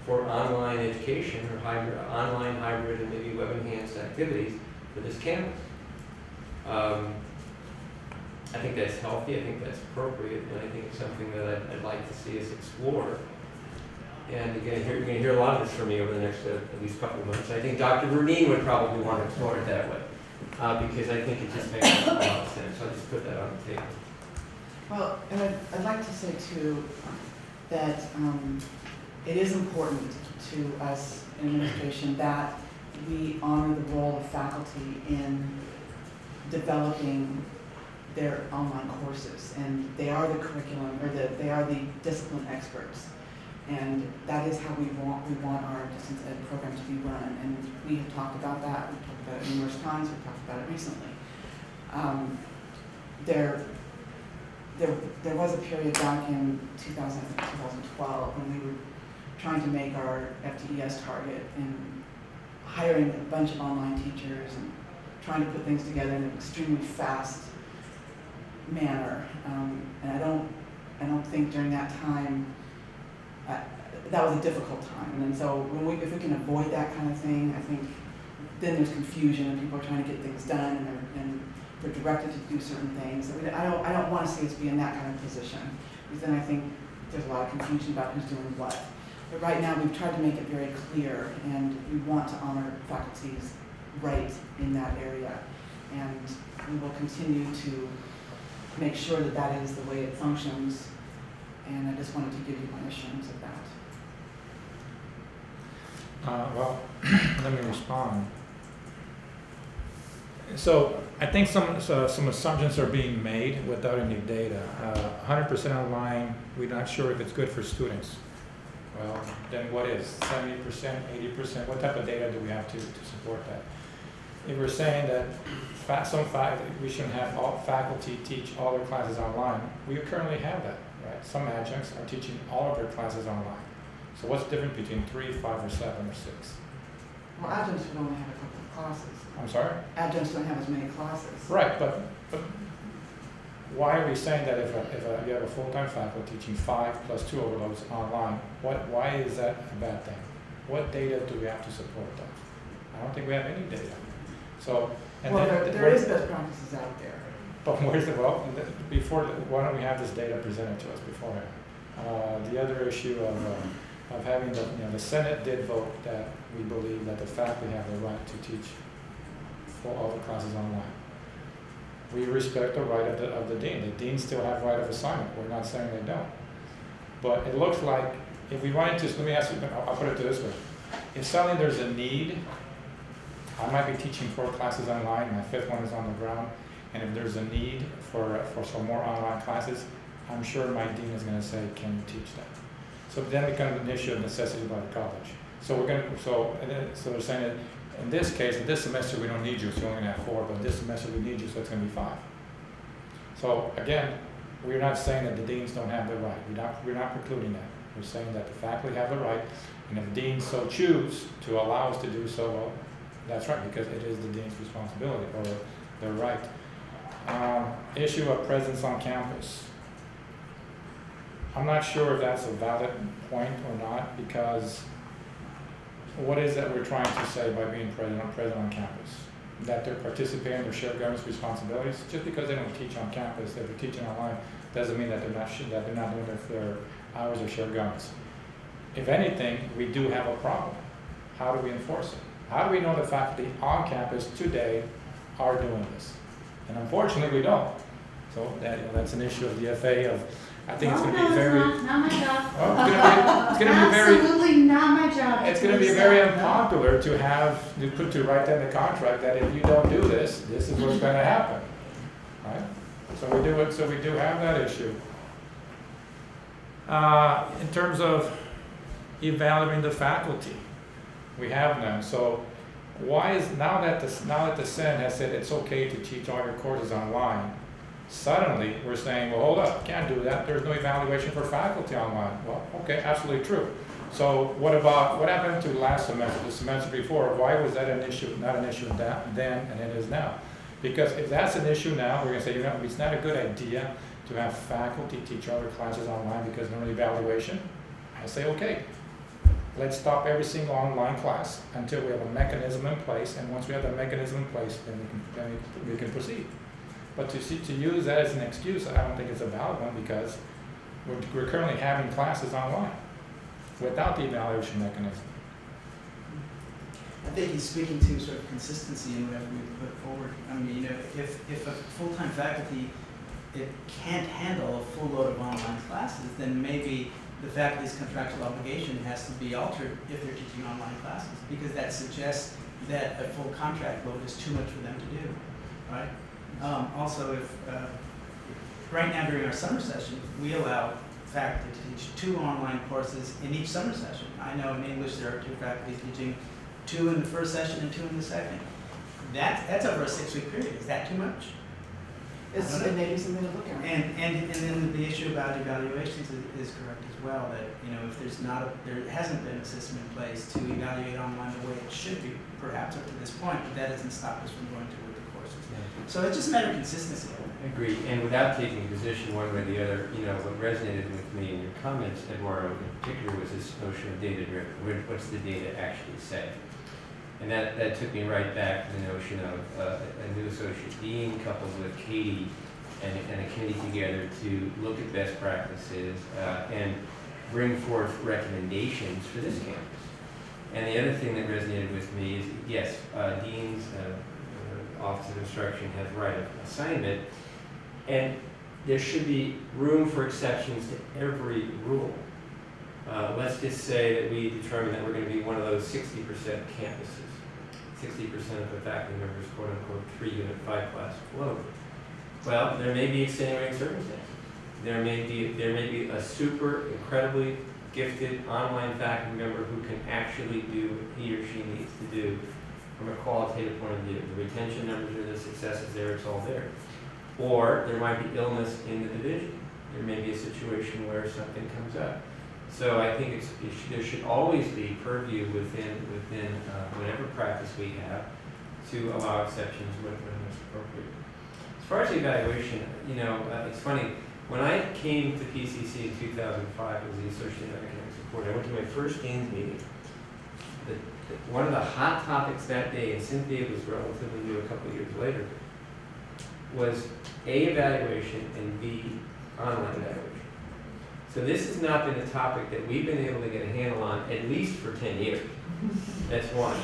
for online education or online, hybrid, and maybe web-enhanced activities for this campus. I think that's healthy, I think that's appropriate, and I think it's something that I'd like to see us explore. And again, you're going to hear a lot of this from me over the next at least couple of months. I think Dr. Bernine would probably want to explore it that way, because I think it just makes a lot of sense. So I'll just put that on the table.
Well, and I'd like to say too that it is important to us in administration that we honor the role of faculty in developing their online courses, and they are the curriculum, or they are the discipline experts. And that is how we want our distance ed program to be run, and we have talked about that, we've talked about it numerous times, we've talked about it recently. There was a period back in 2012 when we were trying to make our FTES target and hiring a bunch of online teachers and trying to put things together in an extremely fast manner. And I don't think during that time, that was a difficult time. And then so if we can avoid that kind of thing, I think then there's confusion and people are trying to get things done and they're directed to do certain things. I mean, I don't want to see us be in that kind of position, because then I think there's a lot of confusion about who's doing what. But right now, we've tried to make it very clear, and we want to honor faculty's right in that area. And we will continue to make sure that that is the way it functions. And I just wanted to give you my assurance of that.
Well, let me respond. So I think some assumptions are being made without any data. 100% online, we're not sure if it's good for students. Well, then what is 70%, 80%? What type of data do we have to support that? If we're saying that we shouldn't have all faculty teach all their classes online, we currently have that, right? Some adjuncts are teaching all of their classes online. So what's the difference between 3, 5, or 7, or 6?
Well, adjuncts would only have a couple of classes.
I'm sorry?
Adjuncts don't have as many classes.
Right, but why are we saying that if you have a full-time faculty teaching 5 plus 2 overloads online, why is that a bad thing? What data do we have to support that? I don't think we have any data. So, and
well,
then
there is best practices out there.
But where's the, why don't we have this data presented to us beforehand? The other issue of having the Senate did vote that we believe that the faculty have the right to teach for all the classes online. We respect the right of the dean. The deans still have right of assignment. We're not saying they don't. But it looks like if we run into, let me ask you, I'll put it this way. If suddenly there's a need, I might be teaching 4 classes online, my 5th one is on the ground, and if there's a need for some more online classes, I'm sure my dean is going to say, can you teach that? So then it becomes an issue of necessity by the college. So so they're saying that in this case, in this semester we don't need you, so you're only going to have 4, but this semester we need you, so it's going to be 5. So again, we're not saying that the deans don't have the right. We're not precluding that. We're saying that the faculty have the right, and if deans so choose to allow us to do so, well, that's right, because it is the dean's responsibility, or their right. Issue of presence on campus. I'm not sure if that's a valid point or not, because what is that we're trying to say by being present on campus? That they're participating in their shared governance responsibilities. Just because they don't teach on campus, if they're teaching online, doesn't mean that they're not doing their hours of shared governance. If anything, we do have a problem. How do we enforce it? How do we know the faculty on campus today are doing this? And unfortunately, we don't. So that's an issue of the FA. I think it's going to be very.
Not my job.
Well, it's going to be very.
Absolutely not my job.
It's going to be very unpopular to write in the contract that if you don't do this, this is what's going to happen, right? So we do it. So we do have that issue. In terms of evaluating the faculty, we have none. So why is now that the Senate has said it's okay to teach all your courses online? Suddenly, we're saying, well, hold up, can't do that. There's no evaluation for faculty online. Well, okay, absolutely true. So what happened to last semester, the semester before? Why was that an issue, not an issue then and it is now? Because if that's an issue now, we're going to say, it's not a good idea to have faculty teach other classes online because there's no evaluation. I say, okay, let's stop every single online class until we have a mechanism in place. And once we have the mechanism in place, then we can proceed. But to use that as an excuse, I don't think it's a valid one, because we're currently having classes online without the evaluation mechanism.
I think he's speaking to sort of consistency in whatever we put forward. I mean, if a full-time faculty can't handle a full load of online classes, then maybe the faculty's contractual obligation has to be altered if they're teaching online classes, because that suggests that a full contract load is too much for them to do, right? Also, if right now during our summer session, we allow faculty to teach 2 online courses in each summer session. I know in English there are 2 faculty teaching 2 in the first session and 2 in the second. That's over a 6-week period. Is that too much?
It's, it may be something to look at.
And then the issue about evaluations is correct as well, that, you know, if there hasn't been a system in place to evaluate online the way it should be, perhaps up to this point, but that doesn't stop us from going to with the courses. So it's just a matter of consistency.
I agree, and without taking a position one way or the other, you know, what resonated with me in your comments, Eduardo, in particular, was this notion of data-driven. What's the data actually say? And that took me right back to the notion of a new associate dean coupled with Katie and a committee together to look at best practices and bring forth recommendations for this campus. And the other thing that resonated with me is, yes, deans, Office of Instruction has right of assignment, and there should be room for exceptions to every rule. Let's just say that we determine that we're going to be one of those 60% campuses. 60% of the faculty members, quote unquote, 3-unit 5-class float. Well, there may be extenuating circumstances. There may be a super incredibly gifted online faculty member who can actually do what he or she needs to do from a qualitative point of view. The retention numbers are the successes there, it's all there. Or there might be illness in the division. There may be a situation where something comes up. So I think there should always be purview within whatever practice we have to allow exceptions when it's appropriate. As far as the evaluation, you know, it's funny. When I came to PCC in 2005 as the Associate Academic Support, I went to my first dean's meeting. One of the hot topics that day, and Cynthia was relatively new a couple of years later, was A, evaluation, and B, online evaluation. So this has not been a topic that we've been able to get a handle on at least for 10 years. That's one.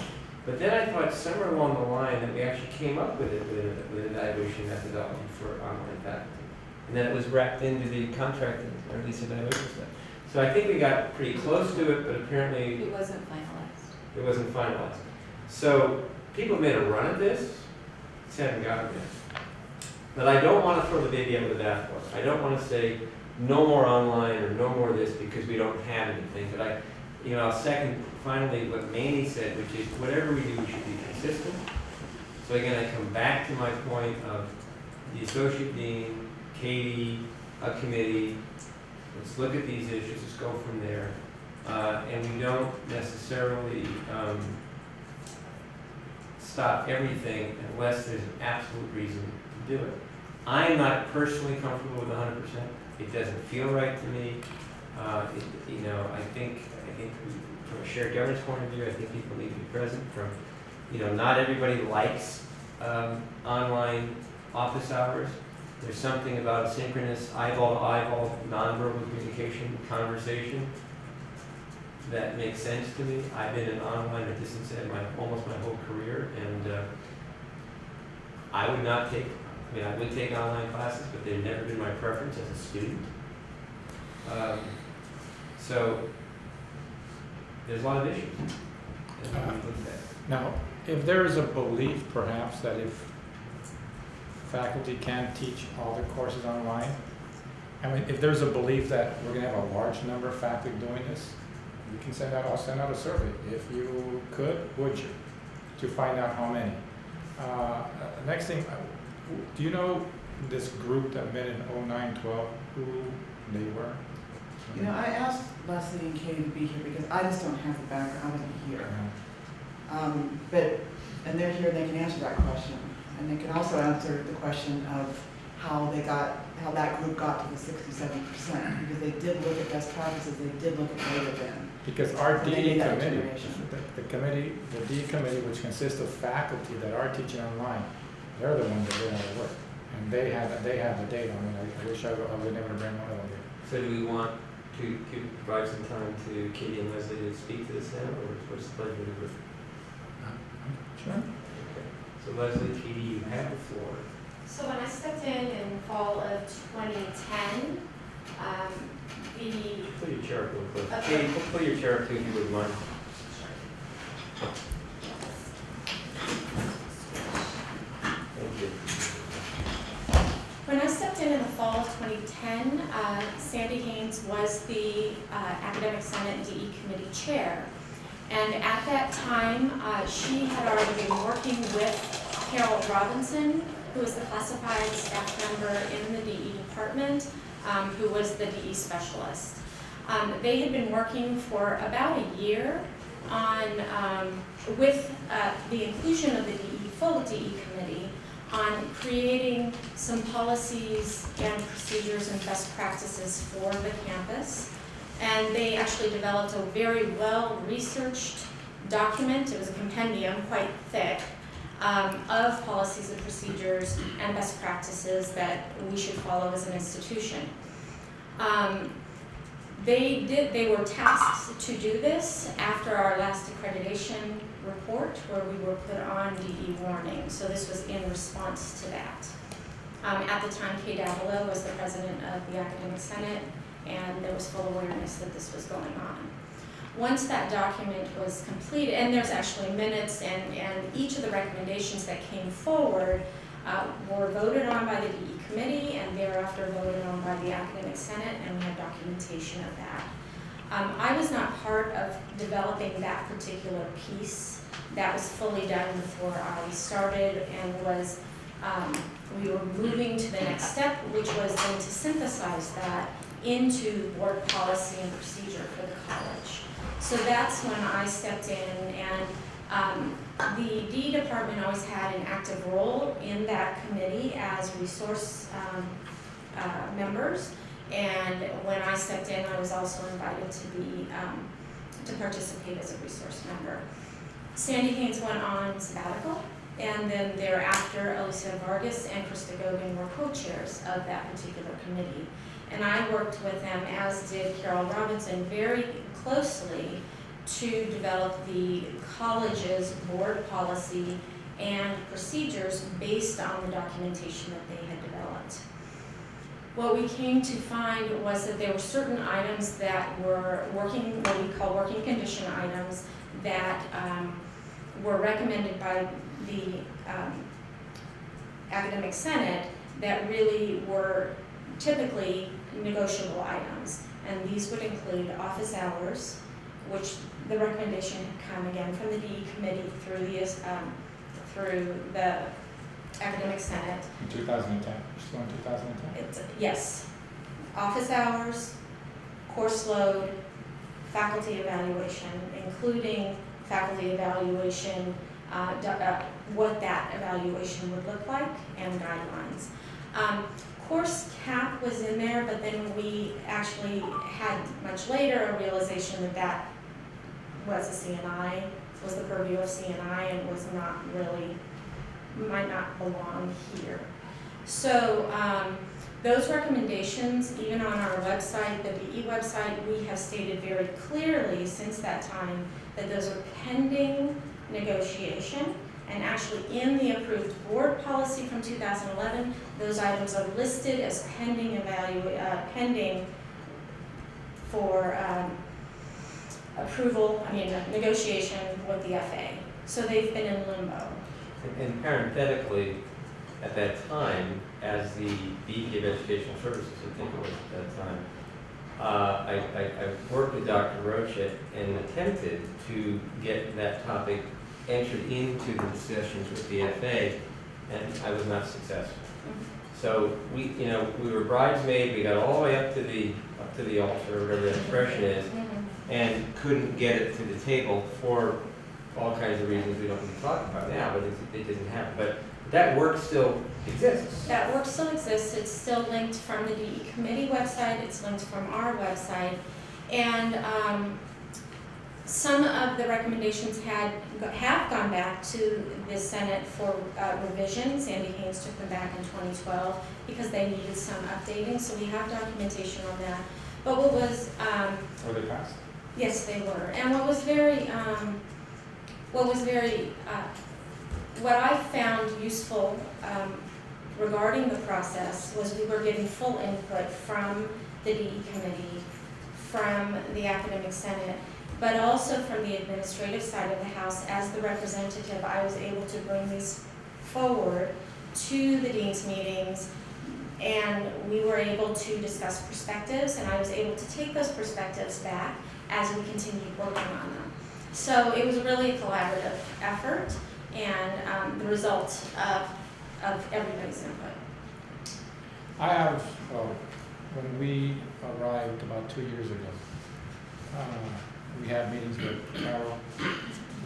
But then I thought somewhere along the line that we actually came up with an evaluation methodology for online faculty. And then it was wrapped into the contract, or at least evaluation stuff. So I think we got pretty close to it, but apparently
It wasn't finalized.
it wasn't finalized. So people made a run at this, just haven't gotten there. But I don't want to throw the baby out with the bathwater. I don't want to say no more online or no more this because we don't have anything. But I'll second finally what Manny said, which is whatever we do, we should be consistent. So again, I come back to my point of the associate dean, Katie, a committee. Let's look at these issues. Let's go from there. And we don't necessarily stop everything unless there's an absolute reason to do it. I'm not personally comfortable with 100%. It doesn't feel right to me. I think from a shared governance point of view, I think people need to be present. Not everybody likes online office hours. There's something about synchronous eyeball-to-eyeball, nonverbal communication, conversation that makes sense to me. I've been in online or distance ed almost my whole career, and I would take online classes, but they've never been my preference as a student. So there's a lot of issues.
Now, if there is a belief perhaps that if faculty can't teach all their courses online, if there's a belief that we're going to have a large number of faculty doing this, you can I'll send out a survey. If you could, would you? To find out how many. Next thing, do you know this group that met in 09-12, who they were?
I asked Leslie and Katie to be here because I just don't have the background. I wasn't here. And they're here, they can answer that question. And they can also answer the question of how that group got to the 67%, because they did look at best practices, they did look at data then.
Because our DE committee, the DE committee, which consists of faculty that are teaching online, they're the ones that did all the work. And they have the data. I wish I was able to bring one of them here.
So do we want to provide some time to Katie and Leslie to speak to this now, or what's the pleasure to do?
Sure.
Okay. So Leslie, Katie, you have the floor.
So when I stepped in fall of 2010,
Pull your chair up real close.
Okay.
Katie, pull your chair up too, if you wouldn't mind. Thank you.
When I stepped in the fall of 2010, Sandy Haynes was the Academic Senate DE Committee Chair. And at that time, she had already been working with Carol Robinson, who was the classified staff member in the DE department, who was the DE specialist. They had been working for about a year on, with the inclusion of the full DE committee, on creating some policies and procedures and best practices for the campus. And they actually developed a very well-researched document. It was a compendium, quite thick, of policies and procedures and best practices that we should follow as an institution. They were tasked to do this after our last accreditation report, where we were put on DE warning. So this was in response to that. At the time, Kay Davila was the president of the Academic Senate, and there was full awareness that this was going on. Once that document was completed, and there's actually minutes, and each of the recommendations that came forward were voted on by the DE committee and thereafter voted on by the Academic Senate, and we have documentation of that. I was not part of developing that particular piece. That was fully done before I started, and was we were moving to the next step, which was then to synthesize that into board policy and procedure for the college. So that's when I stepped in, and the DE department always had an active role in that committee as resource members. And when I stepped in, I was also invited to participate as a resource member. Sandy Haynes went on sabbatical, and then thereafter, Alicia Vargas and Krista Gogan were co-chairs of that particular committee. And I worked with them, as did Carol Robinson, very closely to develop the college's board policy and procedures based on the documentation that they had developed. What we came to find was that there were certain items that were what we call working condition items, that were recommended by the Academic Senate that really were typically negotiable items. And these would include office hours, which the recommendation had come again from the DE committee through the Academic Senate.
In 2010, still in 2010?
Yes. Office hours, course load, faculty evaluation, including faculty evaluation, what that evaluation would look like, and guidelines. Course cap was in there, but then we actually had much later a realization that that was a CNI, was the purview of CNI, and was not really, might not belong here. So those recommendations, even on our website, the DE website, we have stated very clearly since that time that those are pending negotiation. And actually in the approved board policy from 2011, those items are listed as pending for approval, negotiation with the FA. So they've been in limbo.
And parenthetically, at that time, as the VP of Educational Services, I think it was at that time, I worked with Dr. Rocha and attempted to get that topic entered into the discussions with the FA, and I was not successful. So we were bridesmaid. We got all the way up to the altar, or whatever that expression is, and couldn't get it to the table for all kinds of reasons we don't need to talk about now. But it didn't happen. But that work still exists.
That work still exists. It's still linked from the DE committee website. It's linked from our website, and some of the recommendations have gone back to the Senate for revision. Sandy Haynes took them back in 2012 because they needed some updating. So we have documentation on that. But what was
Were they passed?
yes, they were. And what I found useful regarding the process was we were getting full input from the DE committee, from the Academic Senate, but also from the administrative side of the House. As the representative, I was able to bring these forward to the dean's meetings, And we were able to discuss perspectives, and I was able to take those perspectives back as we continued working on them. So it was really a collaborative effort, and the result of everybody's input.
I have, when we arrived about 2 years ago, we had meetings with Carol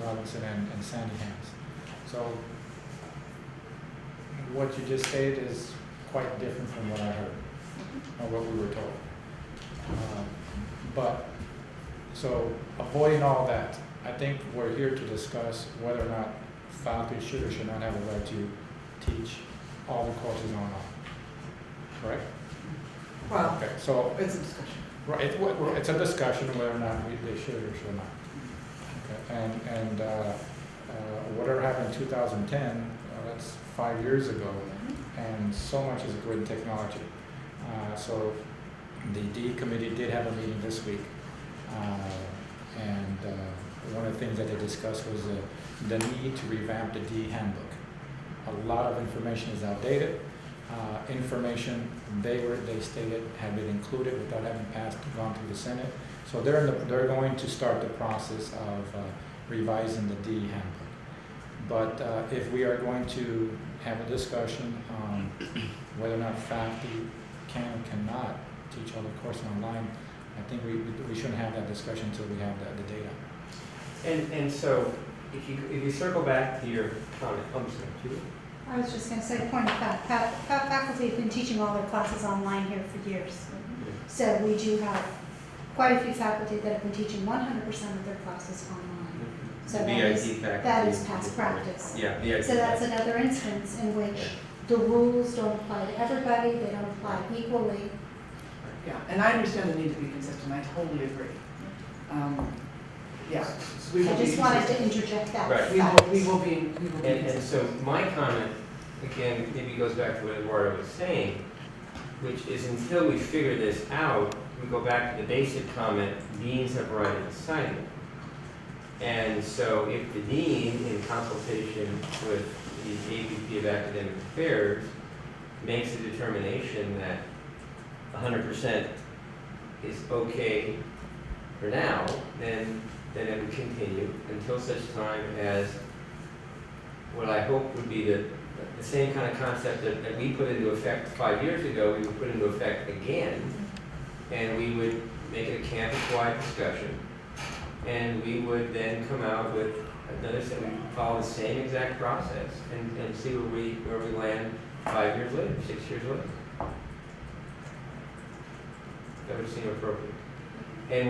Robinson and Sandy Hans. So what you just stated is quite different from what I heard, or what we were told. But, so avoiding all that, I think we're here to discuss whether or not faculty should or should not have a right to teach all the courses online. Correct?
Well,
Okay, so,
it's a discussion.
right, it's a discussion whether or not they should or should not. Okay, and whatever happened in 2010, that's 5 years ago, and so much is good in technology. So the D committee did have a meeting this week, and one of the things that they discussed was the need to revamp the D handbook. A lot of information is outdated. Information they stated had been included without having gone through the Senate. So they're going to start the process of revising the D handbook. But if we are going to have a discussion on whether or not faculty can or cannot teach all the courses online, I think we shouldn't have that discussion until we have the data.
And so, if you circle back to your comment, I'm sorry, Julie?
I was just going to say, point of fact, faculty have been teaching all their classes online here for years. So we do have quite a few faculty that have been teaching 100% of their classes online. So that is past practice.
Yeah, VIT.
So that's another instance in which the rules don't apply to everybody, they don't apply equally.
Yeah, and I understand the need to be consistent, I totally agree. Yeah. we will
I
be
just wanted to
consistent.
interject that
Right.
fact.
We will be
And
consistent.
so my comment, again, maybe goes back to what Eduardo was saying, which is until we figure this out, we go back to the basic comment, deans have a right of assignment. And so if the dean, in consultation with the AVP of Academic Affairs, makes a determination that 100% is okay for now, then it would continue until such time as what I hope would be the same kind of concept that we put into effect 5 years ago, we would put into effect again, and we would make it a campus-wide discussion, and we would then come out with another set, we follow the same exact process and see where we land 5 years later, 6 years later. That would seem appropriate. And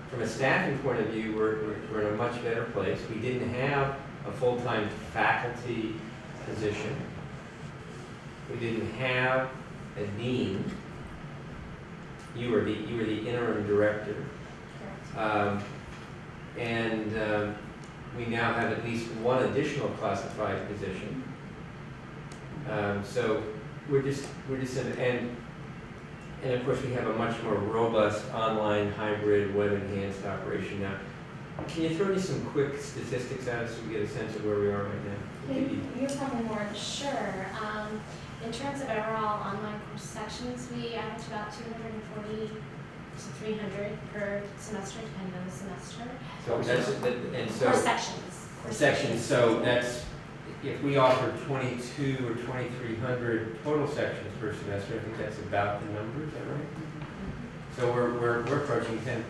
from a staffing point of view, we're in a much better place. We didn't have a full-time faculty position. We didn't have a dean. You were the interim director. We now have at least one additional classified position. So we're just and of course we have a much more robust online hybrid web enhanced operation now. Can you throw me some quick statistics at us so we get a sense of where we are right now?
You're probably more sure. In terms of overall online course sections, we average about 240 to 300 per semester, depending on the semester.
So that's
Course sections.
sections. So that's if we offer 22 or 2,300 total sections per semester. I think that's about the number. Is that right? So we're approaching 10%.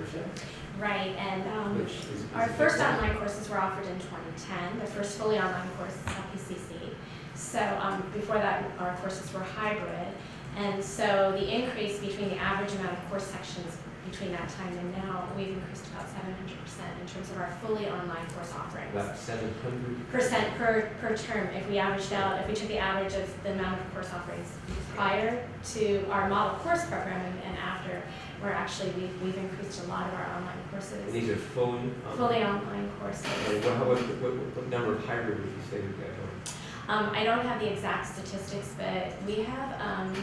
Right, and
Which is
our
a big
first
number.
online courses were offered in 2010, the first fully online course is LPCC. So before that, our courses were hybrid. And so the increase between the average amount of course sections between that time and now, we've increased about 700% in terms of our fully online course offerings.
About 700%.
Percent per term. If we took the average of the amount of course offerings prior to our model course programming and after, we've increased a lot of our online courses.
And these are fully
Online courses.
And what number of hybrid would you say we've got going?
I don't have the exact statistics, but we have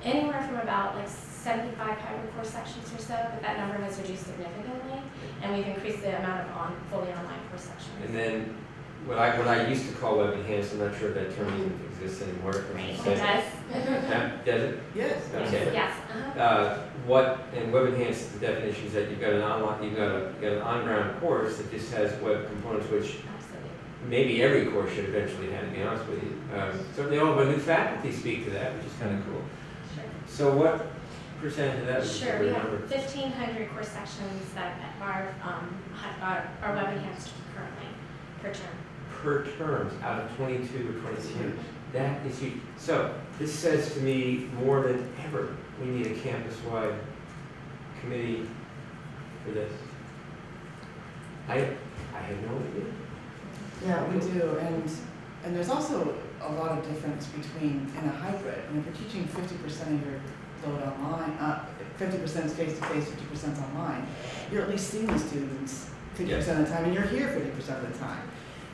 anywhere from about 75 hybrid course sections or so, but that number has reduced significantly, and we've increased the amount of fully online course sections.
And then what I used to call web enhanced, I'm not sure if that term even exists anymore.
Right,
Does
it does.
Does it?
Yes.
Okay.
Yes,
What, and web enhanced, the definition is that you've got an online, you've got an on-ground course that just has web components, which
absolutely.
maybe every course should eventually have, to be honest with you. Certainly all of our new faculty speak to that, which is kind of cool.
Sure.
So what percentage of that would you
Sure, we have
remember?
1,500 course sections that are web enhanced currently per term.
Per terms out of 22 or 23. That is huge. So this says to me more than ever, we need a campus-wide committee for this. I have no idea.
Yeah, we do, and there's also a lot of difference between, in a hybrid, and if you're teaching 50% of your load online, 50% is face-to-face, 50% is online, you're at least seeing the students 50% of the time, and you're here 50% of the time.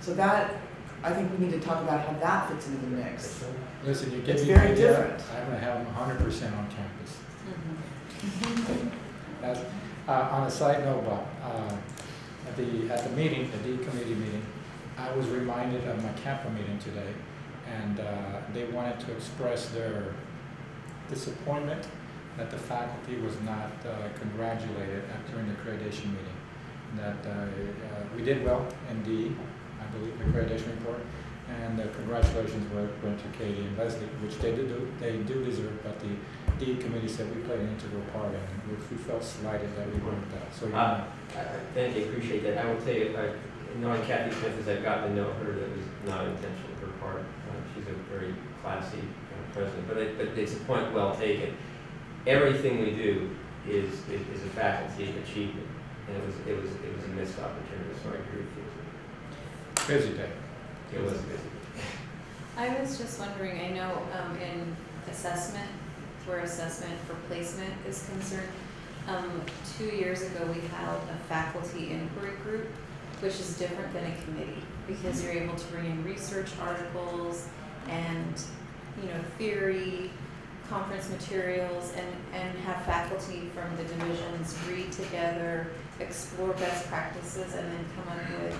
So that, I think we need to talk about how that fits into the mix.
Listen, you
It's
give me an
very
idea,
different.
I'm gonna have them 100% on campus.
Mm-hmm.
That's, on a side note, Bob, at the meeting, the D committee meeting, I was reminded of my Capm meeting today, and they wanted to express their disappointment that the faculty was not congratulated during the accreditation meeting. That we did well in D, I believe, the accreditation report, and congratulations went to Katie and Leslie, which they do deserve, but the D committee said we played an integral part, and we felt slighted that we weren't that. So
Thank you, appreciate that. I will tell you, knowing Kathy Smith as I've gotten to know her, that was not intentional on her part. She's a very classy president, but it's a point well taken. Everything we do is a faculty achievement, and it was a missed opportunity. So I agree with you.
busy day.
It was busy.
I was just wondering, I know in assessment, where assessment for placement is concerned, 2 years ago we held a faculty inquiry group, which is different than a committee, because you're able to bring in research articles and, theory, conference materials, and have faculty from the divisions read together, explore best practices, and then come up with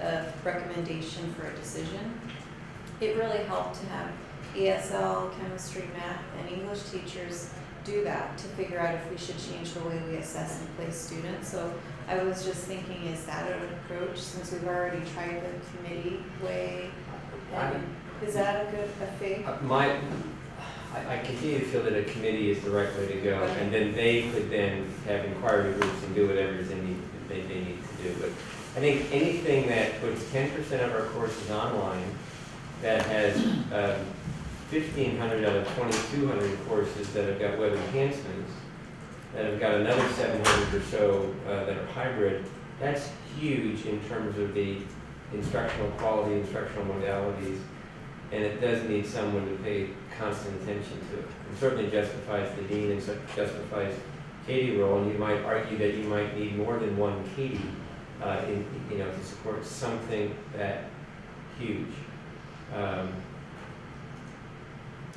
a recommendation for a decision. It really helped to have ESL, chemistry, math, and English teachers do that to figure out if we should change the way we assess and place students. So I was just thinking, is that an approach, since we've already tried the committee way? And is that a fake?
I continue to feel that a committee is the right way to go, and then they could then have inquiry groups and do whatever they need to do. But I think anything that puts 10% of our courses online, that has 1,500 out of 2,200 courses that have got web enhancements, that have got another 700 or so that are hybrid, that's huge in terms of the instructional quality, instructional modalities, and it does need someone to pay constant attention to it. It certainly justifies the dean and justifies Katie's role, and you might argue that you might need more than one Katie to support something that huge.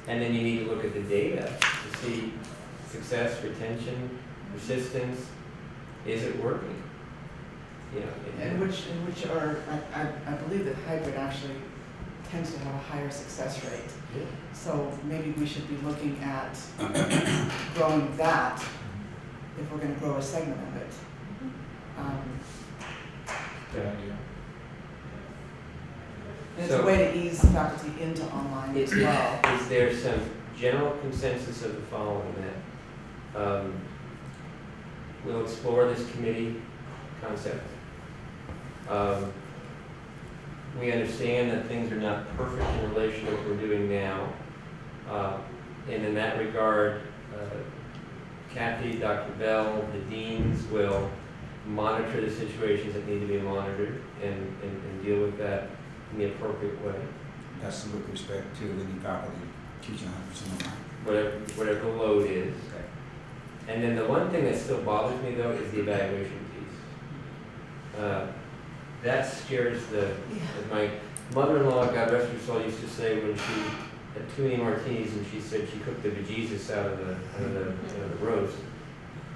And then you need to look at the data to see success, retention, persistence. Is it working?
And which are, I believe that hybrid actually tends to have a higher success rate.
Yeah.
So maybe we should be looking at growing that if we're going to grow a segment of it.
Good idea.
And it's a way to ease faculty into online as well.
Is there some general consensus of the following, that we'll explore this committee concept? We understand that things are not perfect in relation to what we're doing now. And in that regard, Kathy, Dr. Bell, the deans will monitor the situations that need to be monitored and deal with that in the appropriate way.
That's with respect to any faculty teaching 100% online.
Whatever the load is. And then the one thing that still bothers me, though, is the evaluation piece. That scares my mother-in-law, God rest her soul, used to say when she had too many martinis and she said she cooked the bejesus out of the roast.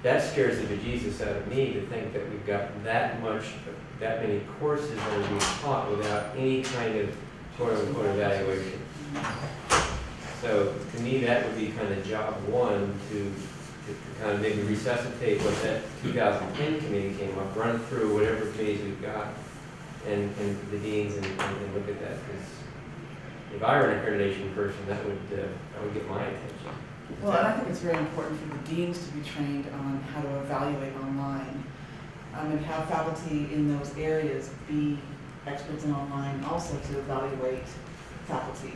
that scares the bejesus out of me to think that we've got that many courses that are being taught without any kind of quote-unquote evaluation. So to me, that would be kind of job one to kind of maybe resuscitate what that 2010 committee came up, run through whatever committees we've got, and the deans and look at that. Because if I were an accreditation person, that would get my attention.
Well, and I think it's very important for the deans to be trained on how to evaluate online, and have faculty in those areas be experts in online also to evaluate faculty.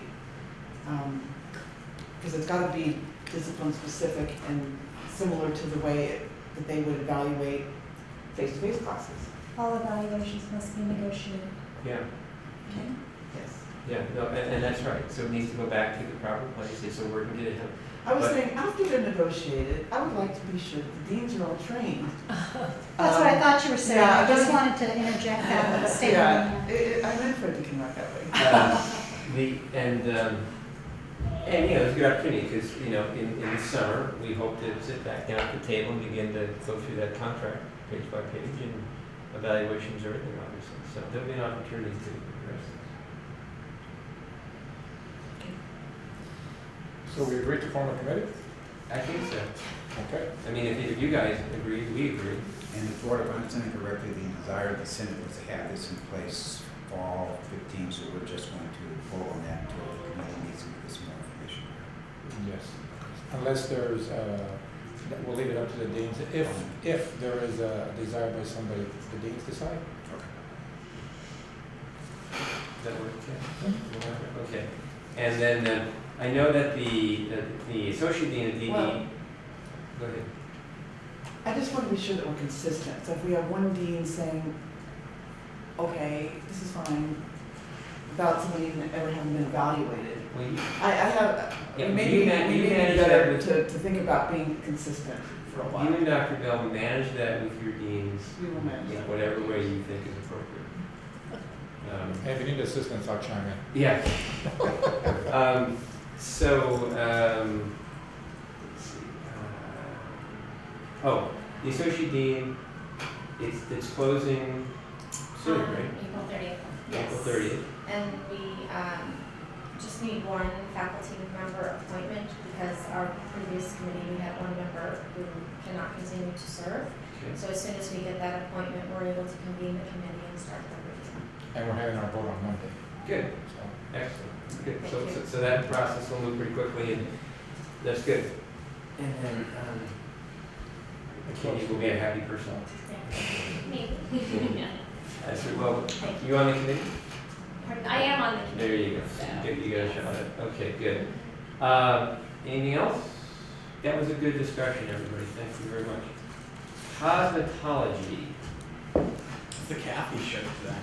Because it's got to be discipline specific and similar to the way that they would evaluate face-to-face classes.
All evaluations must be negotiated.
Yeah.
Okay.
Yes.
Yeah, no, and that's right. So it needs to go back to the proper place. It's a working to him.
I was
But-
saying, after they're negotiated, I would like to be sure that the deans are all trained.
That's what I thought you were saying.
yeah,
I just
I-
wanted to interject that statement.
Yeah, I meant for it to come out that way.
And it's a good opportunity because, in the summer, we hope to sit back down at the table and begin to go through that contract page by page and evaluations or everything, obviously. So there'll be an opportunity to address this.
So we agreed to form a committee?
I think so.
Okay.
I mean, if you guys agree, we agree.
And the board, if I'm understanding correctly, the desire of the Senate was to have this in place fall 15, so we're just going to vote on that until the committee meets and get some more information.
Yes. Unless there's, we'll leave it up to the deans. If there is a desire by somebody, the deans decide.
Does that work? Yeah. Okay. And then I know that the associate dean of DD.
Well-
Go ahead.
I just want to be sure that we're consistent. So if we have one dean saying, okay, this is fine, without somebody even ever having been evaluated,
Well,
I have,
Yeah,
maybe
you manage
be
that
better
with-
to think about being consistent for a while.
you and Dr. Bell manage that with your deans
We will manage
in
that.
whatever way you think is appropriate.
And if you need assistance, I'll chime in.
Yeah. Let's see. The associate dean, it's closing soon, right?
April 30th.
April 30th.
And we just need one faculty member appointment because our previous committee, we had one member who cannot continue to serve.
Okay.
So as soon as we get that appointment, we're able to convene the committee and start the review.
And we're having our vote on Monday.
Good.
So,
Excellent. Good.
Thank you.
So that process will move pretty quickly, and that's good. And then Katie will be a happy person.
Maybe.
I said, well, you on the committee?
I am on the committee.
There you go. You got a shot at it. Okay, good. Anything else? That was a good discussion, everybody. Thank you very much. Cosmetology.
It's the Kathy show today.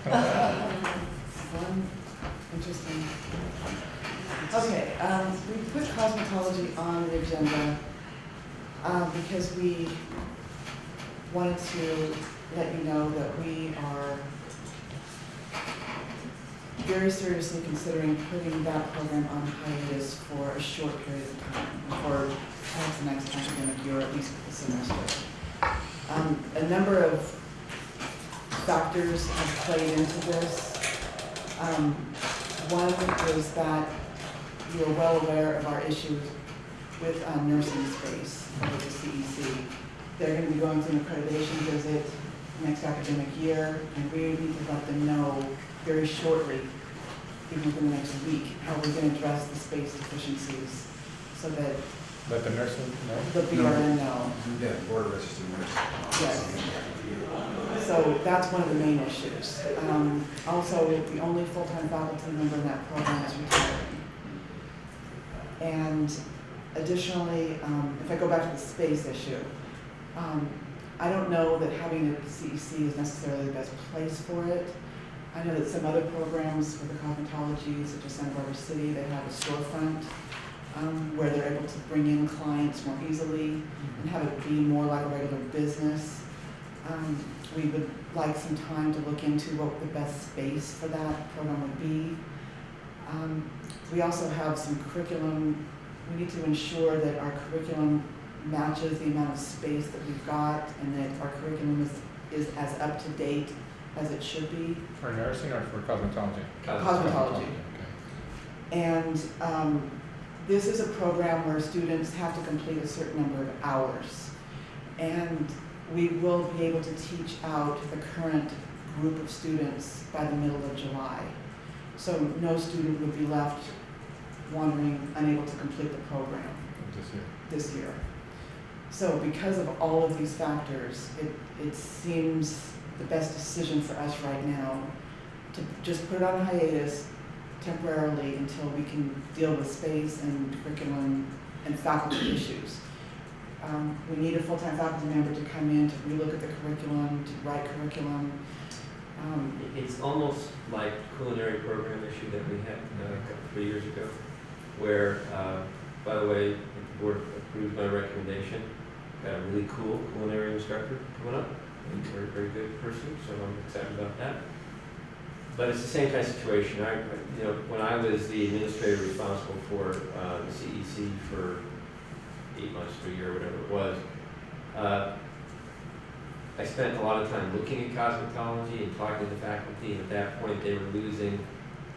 One interesting. Okay, we put cosmetology on the agenda because we wanted to let you know that we are very seriously considering putting that program on hiatus for a short period of time, for perhaps the next academic year, or at least the semester. A number of factors have played into this. One is that you're well aware of our issues with nursing space with the CEC. They're going to be going through an accreditation visit next academic year, and we need to let them know very shortly, even within the next week, how we're going to address the space deficiencies so that
let the nursing know.
the BRN know.
Yeah, board registered nurse.
Yes. So that's one of the main issues. Also, the only full-time faculty member in that program is retiring. And additionally, if I go back to the space issue, I don't know that having a CEC is necessarily the best place for it. I know that some other programs for the cosmetology, such as Santa Barbara City, they have a storefront where they're able to bring in clients more easily and have it be more like a regular business. We would like some time to look into what the best space for that program would be. We also have some curriculum. We need to ensure that our curriculum matches the amount of space that we've got and that our curriculum is as up to date as it should be.
For nursing or for cosmetology?
Cosmetology.
Okay.
And this is a program where students have to complete a certain number of hours. And we will be able to teach out the current group of students by the middle of July. So no student would be left wandering, unable to complete the program this year. So because of all of these factors, it seems the best decision for us right now to just put it on hiatus temporarily until we can deal with space and curriculum and faculty issues. We need a full-time faculty member to come in to relook at the curriculum, to write curriculum.
It's almost like culinary program issue that we had a couple, 3 years ago, where, by the way, the board approved my recommendation. Got a really cool culinary instructor coming up, and very, very good person, so I'm excited about that. But it's the same kind of situation. When I was the administrator responsible for the CEC for 8 months to a year, whatever it was, I spent a lot of time looking at cosmetology and talking to the faculty, and at that point they were losing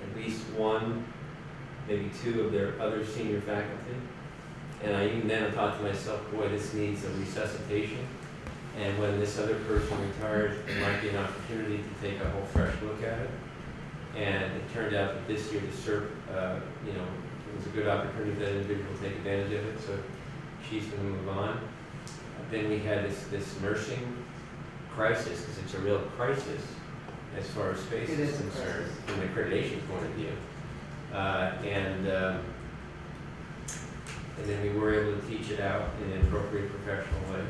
at least one, maybe two of their other senior faculty. And I even then thought to myself, boy, this needs a resuscitation. And when this other person retired, there might be an opportunity to take a whole fresh look at it. And it turned out that this year the CERP, it was a good opportunity for that individual to take advantage of it, so she's going to move on. Then we had this nursing crisis, because it's a real crisis as far as space
It
is
is a
concerned,
crisis.
from an accreditation point of view. And then we were able to teach it out in an appropriate professional way.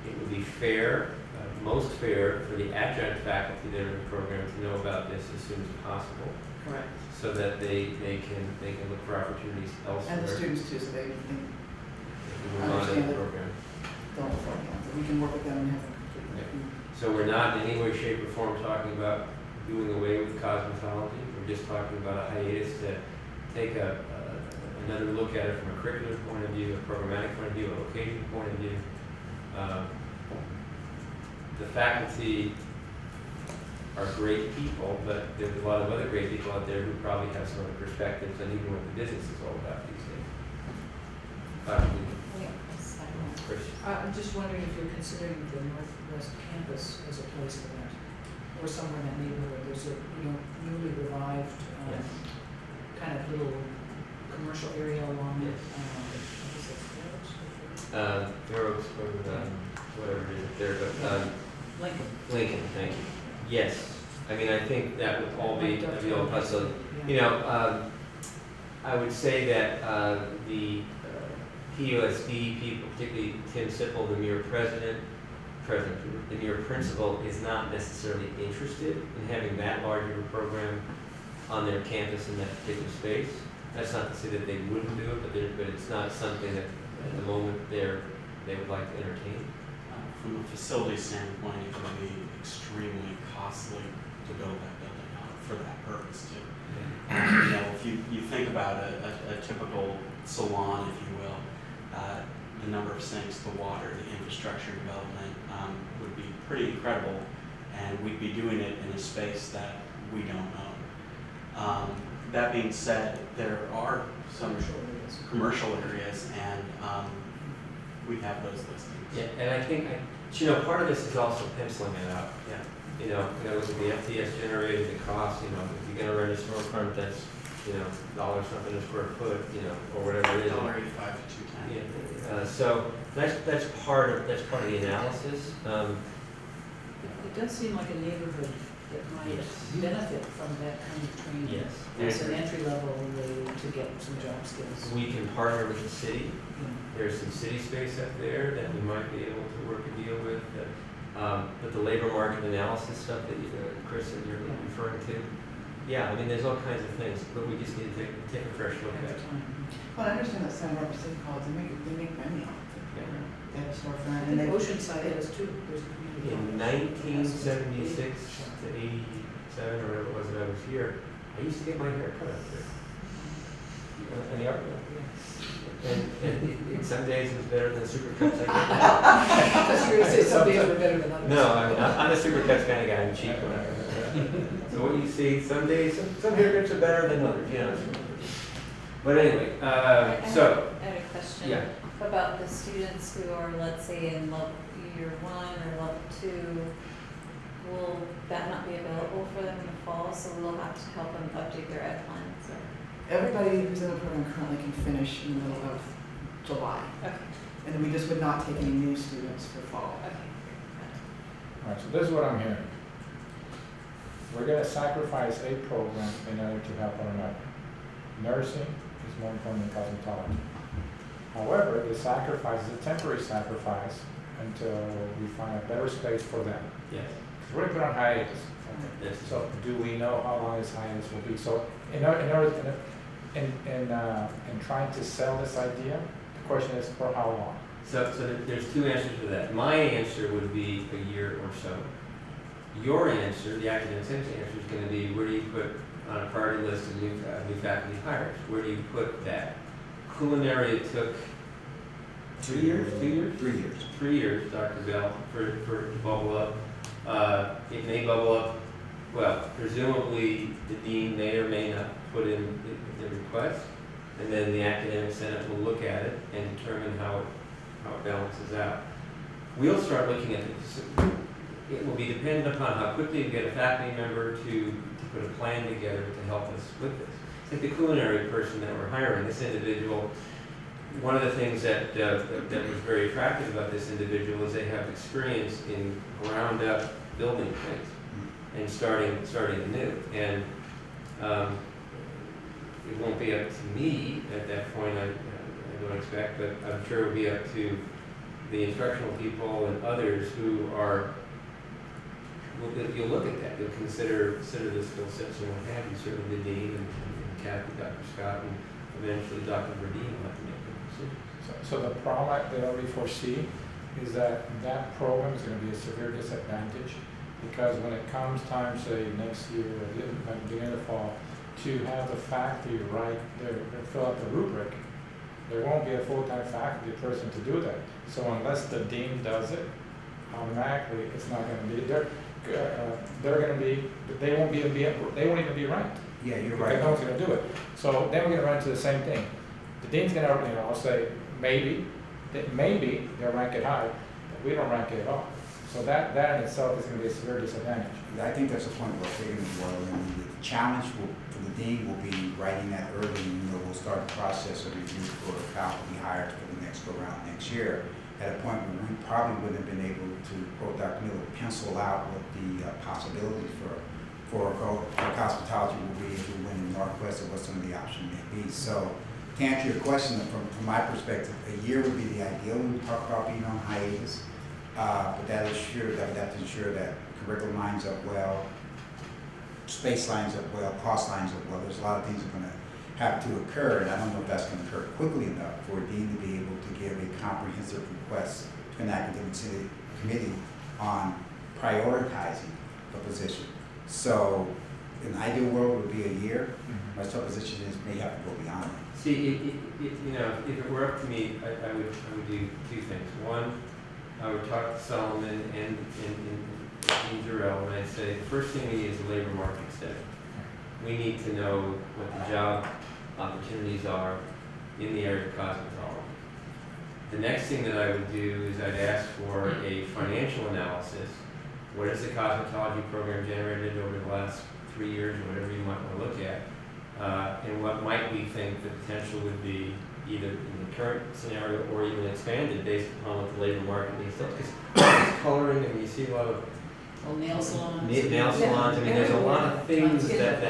It would be fair, most fair, for the adjunct faculty that are in the program to know about this as soon as possible,
Correct.
so that they can look for opportunities elsewhere.
And the students too, so they
if we move on in
understand
the
it.
program.
don't beforehand, but we can work with them and have them complete.
So we're not in any way, shape, or form talking about doing away with cosmetology. We're just talking about a hiatus to take another look at it from a curricular point of view, a programmatic point of view, a location point of view. The faculty are great people, but there's a lot of other great people out there who probably have some other perspectives on even what the business is all about these days. Chris?
I'm just wondering if you're considering the Northwest Campus as a place for that, or somewhere in that neighborhood. There's a newly revived
Yes.
kind of little commercial area along
Yes. Fair Oaks, or whatever it is there, but
Lincoln.
Lincoln, thank you. Yes, I mean, I think that would all be a possibility. You know, I would say that the PUSD people, particularly Tim Sipple, the Muir the Muir principal, is not necessarily interested in having that large of a program on their campus in that particular space. That's not to say that they wouldn't do it, but it's not something that at the moment they would like to entertain.
From a facility standpoint, it would be extremely costly to build that building out for that purpose too. If you think about a typical salon, if you will, the number of sinks, the water, the infrastructure development would be pretty incredible, and we'd be doing it in a space that we don't own. That being said, there are some commercial areas, and we have those listings.
Yeah, and I think, part of this is also penciling it out.
Yeah.
With the FTS generated, the cost, if you're gonna rent a storefront that's, $1 something a square foot, or whatever it is.
$1.85 to $2.10.
Yeah, so that's part of the analysis.
It does seem like a neighborhood that might
Yes.
benefit from that kind of training.
Yes.
As an entry-level way to get some job skills.
We can partner with the city.
Yeah.
There's some city space up there that we might be able to work a deal with. But the labor market analysis stuff that Chris, that you're referring to, there's all kinds of things, but we just need to take a fresh look at it.
Well, I understand that Santa Barbara City College, they make money off it. They have a storefront
I
and
think
they.
Oceanside has too. There's a community
In
college.
1976 to 87 or whatever it was that I was here, I used to get my hair cut up there. Any other? And some days it's better than super cuts. I get that.
I was going to say some days were better than others.
No, I'm a super cuts kind of guy. I'm cheap. So what you see, some days, some haircuts are better than others, you know. But anyway, so,
I had a question.
yeah.
About the students who are, let's say, in year 1 or level 2, will that not be available for them in the fall? So we'll have to help them update their ed plans or?
Everybody who's in the program currently can finish in the middle of July.
Okay,
And then we just would not take any new students for fall.
okay.
All right, so this is what I'm hearing. We're gonna sacrifice a program in order to help one another. Nursing is more important than cosmetology. However, the sacrifice is a temporary sacrifice until we find a better space for them.
Yes.
Because we're gonna put on hiatus.
Yes.
So do we know how long this hiatus will be? So in trying to sell this idea, the question is for how long?
So there's two answers to that. My answer would be a year or so. Your answer, the academic sense answer, is going to be where do you put on a priority list of new faculty hires? Where do you put that? Culinary, it took 2 years, 2 years?
3 years.
3 years, Dr. Bell, for it to bubble up. It may bubble up, well, presumably the dean may or may not put in the request, and then the academic senate will look at it and determine how it balances out. We'll start looking at this. It will be dependent upon how quickly we get a faculty member to put a plan together to help us with this. It's like the culinary person that we're hiring, this individual. One of the things that was very attractive about this individual is they have experience in ground up building things and starting anew. And it won't be up to me at that point, I don't expect, but I'm sure it'll be up to the instructional people and others who are, you'll look at that, you'll consider the skill sets and what have you, certainly the dean and Kathy, Dr. Scott, and eventually Dr. Verdeen will have to make the decision.
So the problem that I already foresee is that program is going to be a severe disadvantage because when it comes time, say next year or at the beginning of the fall, to have the faculty write fill out the rubric, there won't be a full-time faculty person to do that. So unless the dean does it, automatically it's not going to be they're going to be they won't even be ranked.
Yeah, you're
Because
right.
no one's going to do it. So then we're going to run into the same thing. The dean's going to, I'll say maybe they'll rank it high, but we don't rank it at all. So that in itself is going to be a severe disadvantage.
I think that's the point we're taking as well. And the challenge for the dean will be writing that early. We'll start the process of review for faculty hires for the next go round next year. At a point where we probably wouldn't have been able to, quote Dr. Miller, pencil out what the possibilities for cosmetology will be if we win in Northwest or what some of the options may be. So to answer your question, from my perspective, a year would be the ideal. We talk about being on hiatus, but that would have to ensure that curriculum lines up well, space lines up well, cost lines up well. There's a lot of things that are going to have to occur, and I don't know if that's going to occur quickly enough for a dean to be able to give a comprehensive request to an academic senate committee on prioritizing a position. So, in an ideal world, it would be a year. My supposition is may have to go beyond that.
See, if it were up to me, I would do two things. One, I would talk to Solomon and Dean Jarrell, and I'd say the first thing we need is a labor market study. We need to know what the job opportunities are in the area of cosmetology. The next thing that I would do is I'd ask for a financial analysis. What has the cosmetology program generated over the last 3 years, or whatever you might want to look at? And what might we think the potential would be either in the current scenario or even expanded based upon what the labor market needs. Because coloring, and you see a lot of
Nail salons.
nail salons. I mean, there's a lot of things that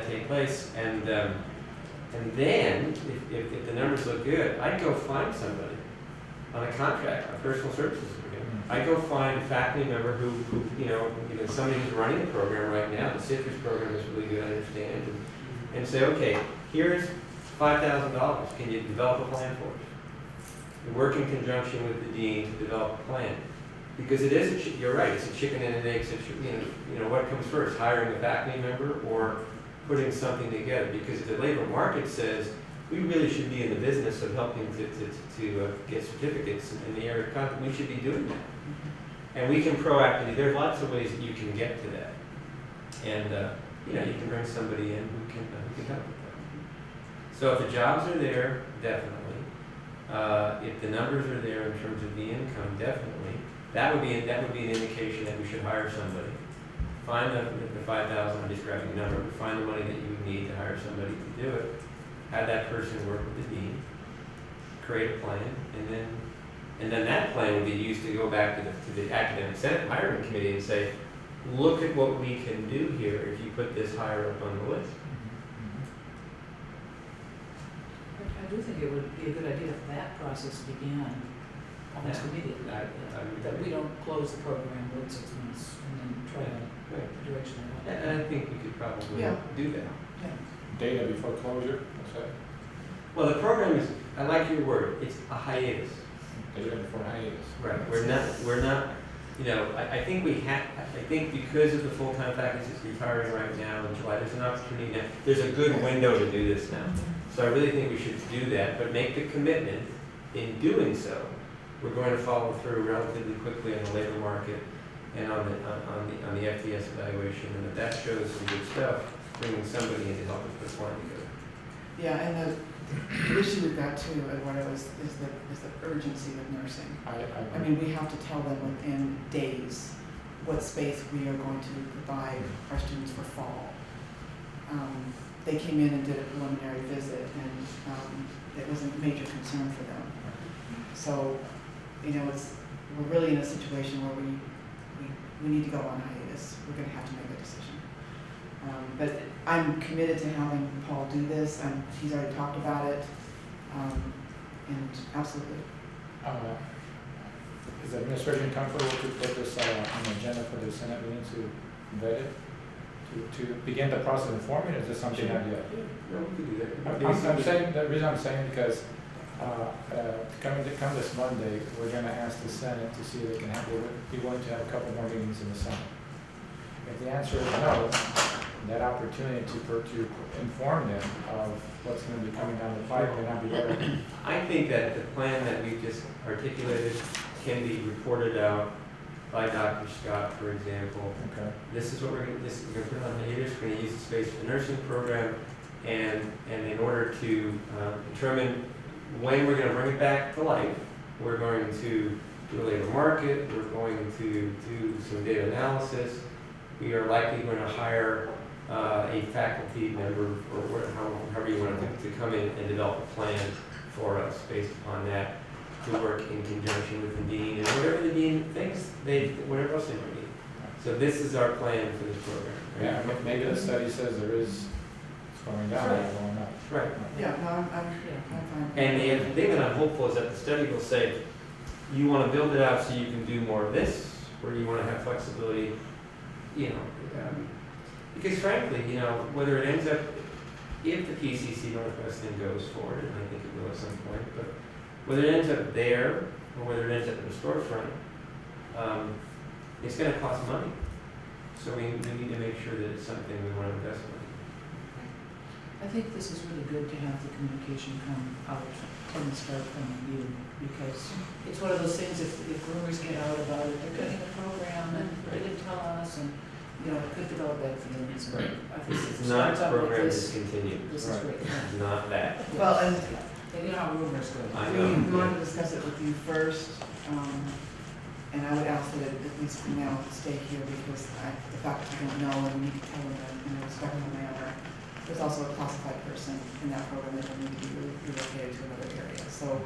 take place, and then if the numbers look good, I'd go find somebody on a contract, a personal services agreement. I'd go find a faculty member who somebody who's running the program right now. The citrus program is really good, I understand, and say, okay, here's $5,000. Can you develop a plan for us? You work in conjunction with the dean to develop a plan. Because it is, you're right, it's a chicken and an egg situation. What comes first, hiring a faculty member or putting something together, because if the labor market says, we really should be in the business of helping to get certificates in the area of content, we should be doing that. And we can proactively, there are lots of ways that you can get to that. And, you know, you can bring somebody in who can help with that. So if the jobs are there, definitely. If the numbers are there in terms of the income, definitely. That would be an indication that we should hire somebody. Find the 5,000, I'm just grabbing a number, but find the money that you would need to hire somebody to do it. Have that person work with the dean, create a plan, and then that plan would be used to go back to the academic senate hiring committee and say, look at what we can do here if you put this higher up on the list.
I do think it would be a good idea if that process began almost
Yeah.
immediately.
I
That we don't close the program, wait 6 months, and then try to the direction they want.
And I think we could probably
Yeah.
do that.
Data before closure, what's that?
Well, the program is, I like your word, it's a hiatus.
Data before hiatus.
Right, we're not, you know, I think because of the full-time faculty that's retiring right now in July, there's an opportunity now, there's a good window to do this now. So I really think we should do that, but make the commitment in doing so. We're going to follow through relatively quickly on the labor market and on the FTS evaluation, and if that shows some good stuff, bringing somebody in to help us put a plan together.
Yeah, and the issue with that too, Eduardo, is the urgency of nursing. I mean, we have to tell them within days what space we are going to provide our students for fall. They came in and did a preliminary visit, and it was a major concern for them. So, you know, we're really in a situation where we need to go on hiatus. We're going to have to make a decision. But I'm committed to having Paul do this. He's already talked about it, and absolutely.
Is the administration comfortable to put this on the agenda for the Senate meeting to vet it? To begin the process of forming, or is this something not yet?
No, we could do that.
I'm saying, the reason I'm saying because come this Monday, we're gonna ask the Senate to see if they can have, we want to have a couple more meetings in the summer. If the answer is no, that opportunity to inform them of what's gonna be coming down the pipe may not be there.
I think that the plan that we just articulated can be reported out by Dr. Scott, for example.
Okay.
This is what we're gonna put it on the hiatus, we're gonna use the space for the nursing program, and in order to determine when we're gonna bring it back to life, we're going to do a labor market, we're going to do some data analysis, we are likely going to hire a faculty member, or however you want to come in and develop a plan for us based upon that, to work in conjunction with the dean, and whatever the dean thinks, whatever else they might need. So this is our plan for this program. Right?
Yeah, maybe the study says it's going down, not going up.
Right.
Yeah, no, I'm fine.
And the thing that I'm hopeful is that the study will say, you want to build it out so you can do more of this, or you want to have flexibility, you know, because frankly, you know, whether it ends up, if the PCC Northwest thing goes forward, and I think it will at some point, but whether it ends up there or whether it ends up in the storefront, it's going to cost money. So we need to make sure that it's something we want to invest in.
I think this is really good to have the communication come out from the start from you, because it's one of those things, if rumors get out about it, they're cutting the program, and they didn't tell us, and, you know, it could develop bad feelings. And
Right.
I think
It's
it
not
starts out with
program
this.
discontinued.
This is
Right.
great.
It's not that.
Well, and
And you know how rumors go.
I
we
know.
want to discuss it with you first, and I would ask that it, at least for now, stay here, because the faculty don't know, and we need to tell them that in a respectful manner. There's also a classified person in that program that will need to be relocated to another area. So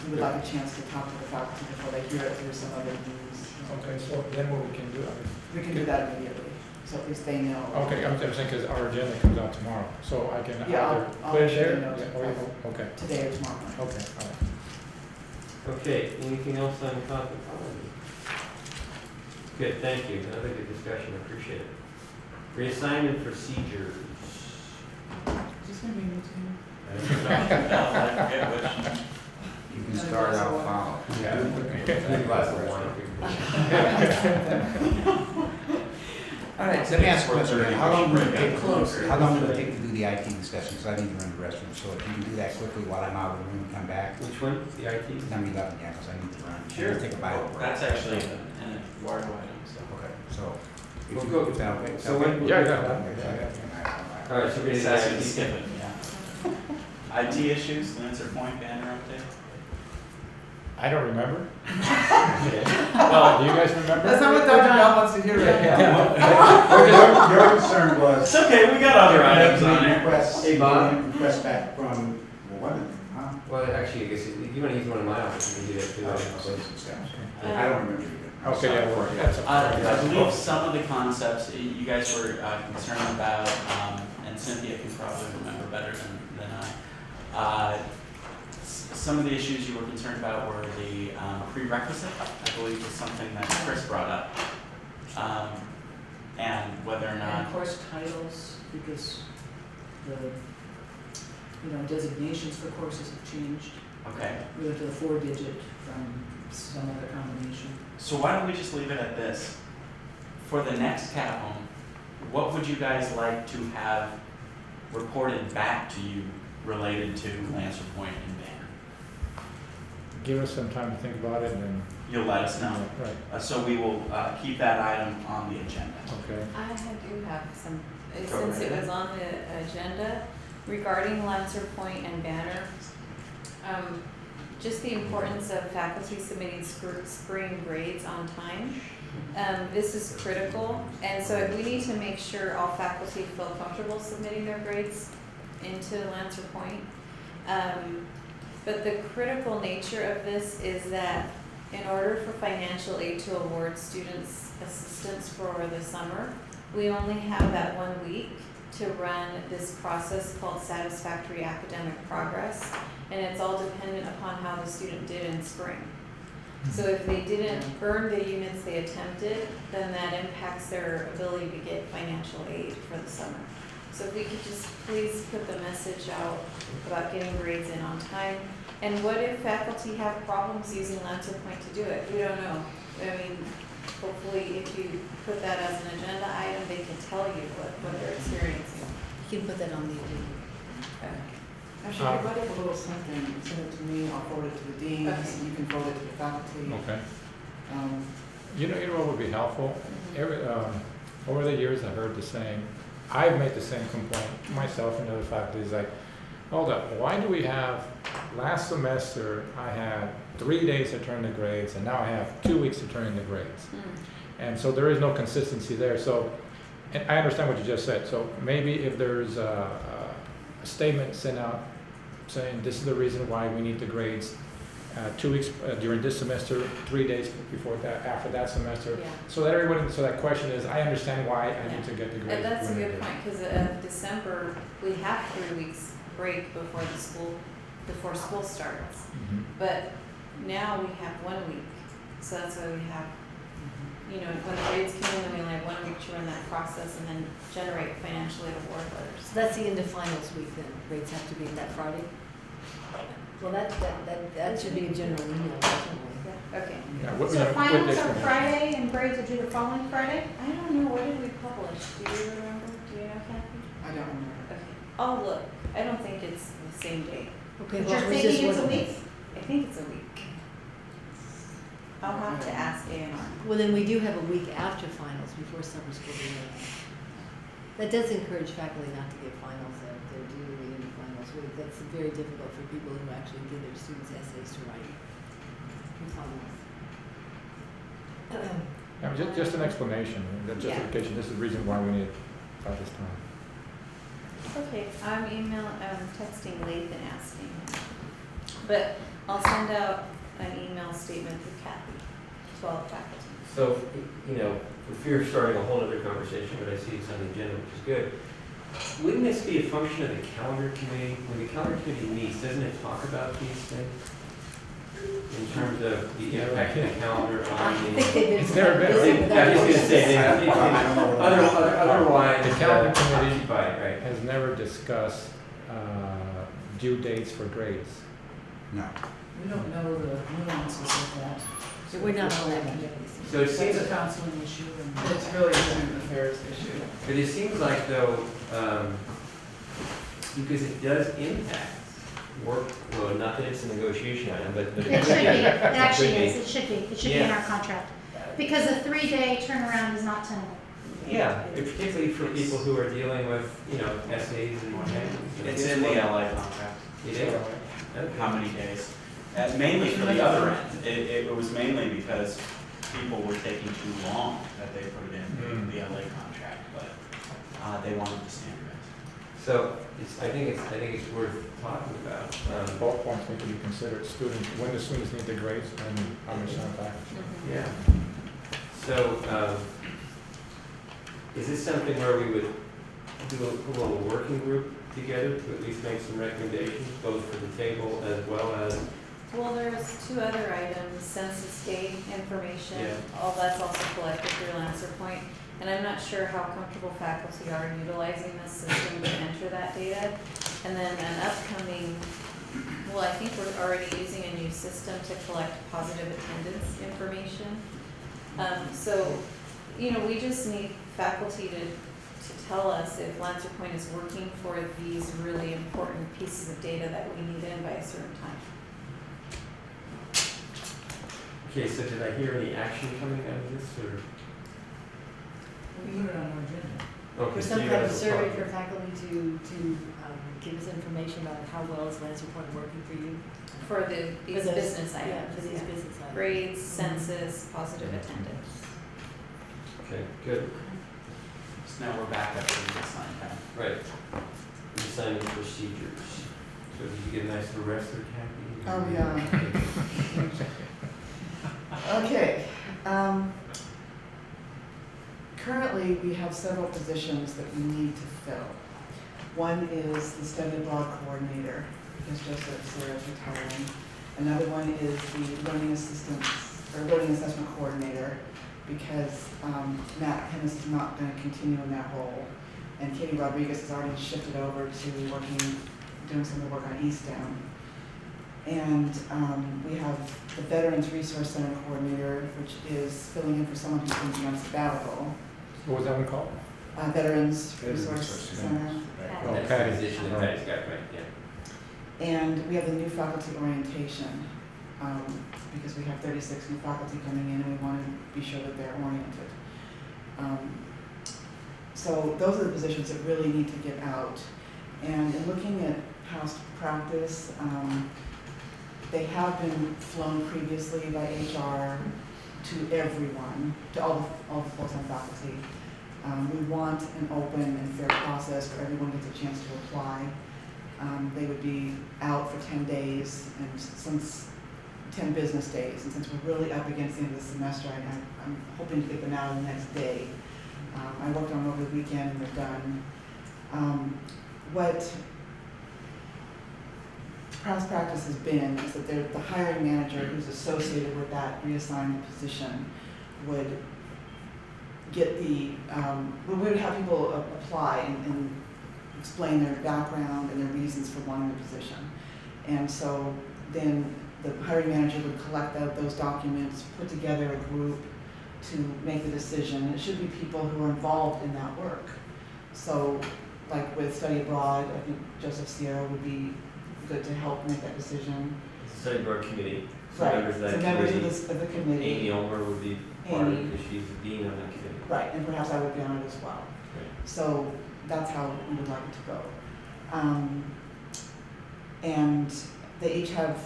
we would like a chance to talk to the faculty before they hear it through some other news.
Okay, so then what we can do,
We can do that immediately, so at least they know.
okay, I'm saying because our agenda comes out tomorrow, so I can
Yeah,
either
I'll
put it
let you
there,
know.
yeah, or okay,
Today or tomorrow morning.
okay, all right.
Okay, anything else on conflict policy? Good, thank you. Another good discussion, I appreciate it. Reassignment procedures.
Is this gonna be me too?
You can start out foul.
Yeah. Glass of wine.
All right,
Let me ask a question, man. How long will it take,
Close.
how long will it take to do the IT discussion? Because I need to run the restroom, so if you can do that quickly while I'm out of the room and come back.
Which one? The IT?
Number 11, yeah, because I need to run.
Sure.
Take a bio break.
That's actually an water item, so.
Okay, so. if
We'll
you-
go-
is that okay? Is that
so
okay?
when-
Yeah,
Yeah.
All right, so we
It's
need
asking
the
to
IT.
skip it, yeah. IT issues, Lancer Point banner update?
I don't remember. Do you guys remember?
That's not what Dr. Bell wants to hear right now.
Your concern was.
It's okay, we got other items on there.
Requests,
Hey, Bob.
requests back from, well, what, huh?
Well, actually, I guess if you want to use one of my offices, you can do that too.
I don't remember either. I'm
Okay, yeah,
sorry.
well, that's.
I believe some of the concepts you guys were concerned about, and Cynthia can probably remember better than I. Some of the issues you were concerned about were the prerequisite, I believe was something that Chris brought up. And whether or
And
not,
course titles, because the, designations for courses have changed.
okay,
We went to the 4-digit from some other combination.
so why don't we just leave it at this? For the next Capm, what would you guys like to have reported back to you related to Lancer Point and Banner?
Give us some time to think about it and then.
You'll let us know.
Right,
So we will keep that item on the agenda.
okay.
do have some,
Go
since
right
it
ahead.
was on the agenda regarding Lancer Point and Banner. Just the importance of faculty submitting spring grades on time. This is critical, and so we need to make sure all faculty feel comfortable submitting their grades into Lancer Point. But the critical nature of this is that in order for financial aid to award students assistance for the summer, we only have that 1 week to run this process called satisfactory academic progress, and it's all dependent upon how the student did in spring. So if they didn't earn the units they attempted, then that impacts their ability to get financial aid for the summer. So if we could just please put the message out about getting grades in on time. And what if faculty have problems using Lancer Point to do it? We don't know. I mean, hopefully if you put that as an agenda item, they can tell you what they're experiencing.
You can put that on the agenda.
Actually, if you write up a little something, send it to me, I'll forward it to the deans,
Okay.
you can forward it to the faculty.
Okay.
Um,
You know what would be helpful? Over the years, I heard the same, I've made the same complaint to myself and other faculty, is like, hold up, why do we have, last semester, I had 3 days to turn the grades, and now I have 2 weeks to turn in the grades. And so there is no consistency there, so, and I understand what you just said, so maybe if there's a statement sent out saying this is the reason why we need the grades, 2 weeks during this semester, 3 days before that, after that semester,
Yeah.
so that everybody, so that question is, I understand why I need to get the grades.
And that's a
when I
good
do.
point, because December, we have 3 weeks break before school starts.
Mhm.
But now we have 1 week, so that's why we have, when the grades come in, then we only have 1 week to run that process and then generate financial aid award letters.
So that's the end of finals week then, grades have to be that Friday? Well, that should be a general email, definitely.
Okay.
Yeah, what-
So
yeah, with
finals
the
are
explanation.
Friday and grades are due the following Friday?
I don't know, what did we publish? Do you remember? Do you know, Kathy?
I don't remember.
Okay, I'll look. I don't think it's the same day.
Okay,
But
well,
you're
we just
thinking it's a
want-
week?
I think it's a week. I'll have to ask A&R.
Well, then we do have a week after finals, before summer school begins. That does encourage faculty not to get finals at their due the end of finals week. That's very difficult for people who actually give their students essays to write for finals.
Yeah, just an explanation, and
Yeah.
justification, this is the reason why we need about this time.
Okay, I'm texting Lathan asking him. But I'll send out an email statement to Kathy, to all the faculty.
So, for fear of starting a whole other conversation, but I see it's on the agenda, which is good. Wouldn't this be a function of the calendar committee? When the calendar committee meets, doesn't it talk about these things? In terms of the impact of the calendar on the.
It's never been,
busy
right?
with
Yeah, I was
that.
gonna say, otherwise,
The calendar committee
occupied, right?
has never discussed due dates for grades.
No.
We don't know the nuances of that.
So we're not on that committee.
So it
That's
seems,
a counseling issue and.
It's really a student affairs issue.
but it seems like though, because it does impact work, well, not that it's a negotiation item, but it
It should be, it
could
actually
be.
is, it should be in our contract. Because a 3-day turnaround is not tenable.
Yeah, particularly for people who are dealing with, you know, essays and what have you.
It's in the LA contract.
It is?
How many days? Mainly for the other end. It was mainly because people were taking too long that they put it in the LA contract, but they wanted to standardize.
So I think it's worth talking about.
Both points need to be considered, students, when the students need the grades and how much time back.
Yeah. So, is this something where we would do a little working group together to at least make some recommendations, both for the table as well as?
Well, there's 2 other items, census date information,
Yeah.
all that's also collected through Lancer Point. And I'm not sure how comfortable faculty are utilizing this system to enter that data. And then an upcoming, well, I think we're already using a new system to collect positive attendance information. So, you know, we just need faculty to tell us if Lancer Point is working for these really important pieces of data that we need in by a certain time.
Okay, so did I hear any action coming out of this, or?
We put it on our agenda.
Okay,
Or
so
some
you
kind of
guys will
survey
talk.
for faculty to give us information about how well is Lancer Point working for you?
For these
those-
business items.
Yeah, for these
yeah.
business items.
Grades, census, positive attendance.
Okay, good,
So now we're back up to the sign down.
right. Assignment procedures. So did you get a nice little rest there, Kathy?
Oh, yeah. Okay. Currently, we have several positions that we need to fill. One is the study abroad coordinator, because Joseph Sarah is retiring. Another one is the learning assistance, or learning assessment coordinator, because Matt Hennis is not going to continue in that role. And Katie Rodriguez has already shifted over to doing some of the work on East Down. And we have the Veterans Resource Center coordinator, which is filling in for someone who's going to be on sabbatical.
What was that one called?
Veterans
Veterans
Resource
Resource
Center.
Oh,
That's
Patty.
the position that Patty's got, right, yeah.
And we have the new faculty orientation, because we have 36 new faculty coming in and we want to be sure that they're oriented. So those are the positions that really need to get out. And in looking at past practice, they have been flown previously by HR to everyone, to all the full-time faculty. We want an open and fair process where everyone gets a chance to apply. They would be out for 10 days and since 10 business days. And since we're really up against the end of the semester, I'm hoping to get them out in the next day. I worked on them over the weekend and they're done. What past practice has been is that the hiring manager who's associated with that reassigned position would get we would have people apply and explain their background and their reasons for wanting the position. And so then the hiring manager would collect those documents, put together a group to make the decision. And it should be people who are involved in that work. So like with study abroad, I think Joseph Sierra would be good to help make that decision.
Study board committee. So
Right,
members of that
so members
committee.
of the committee.
Amy Ulmer would be part of it
Amy.
because she's the dean on that committee.
Right, and perhaps I would be on it as well.
Right.
So that's how we would like it to go. And they each have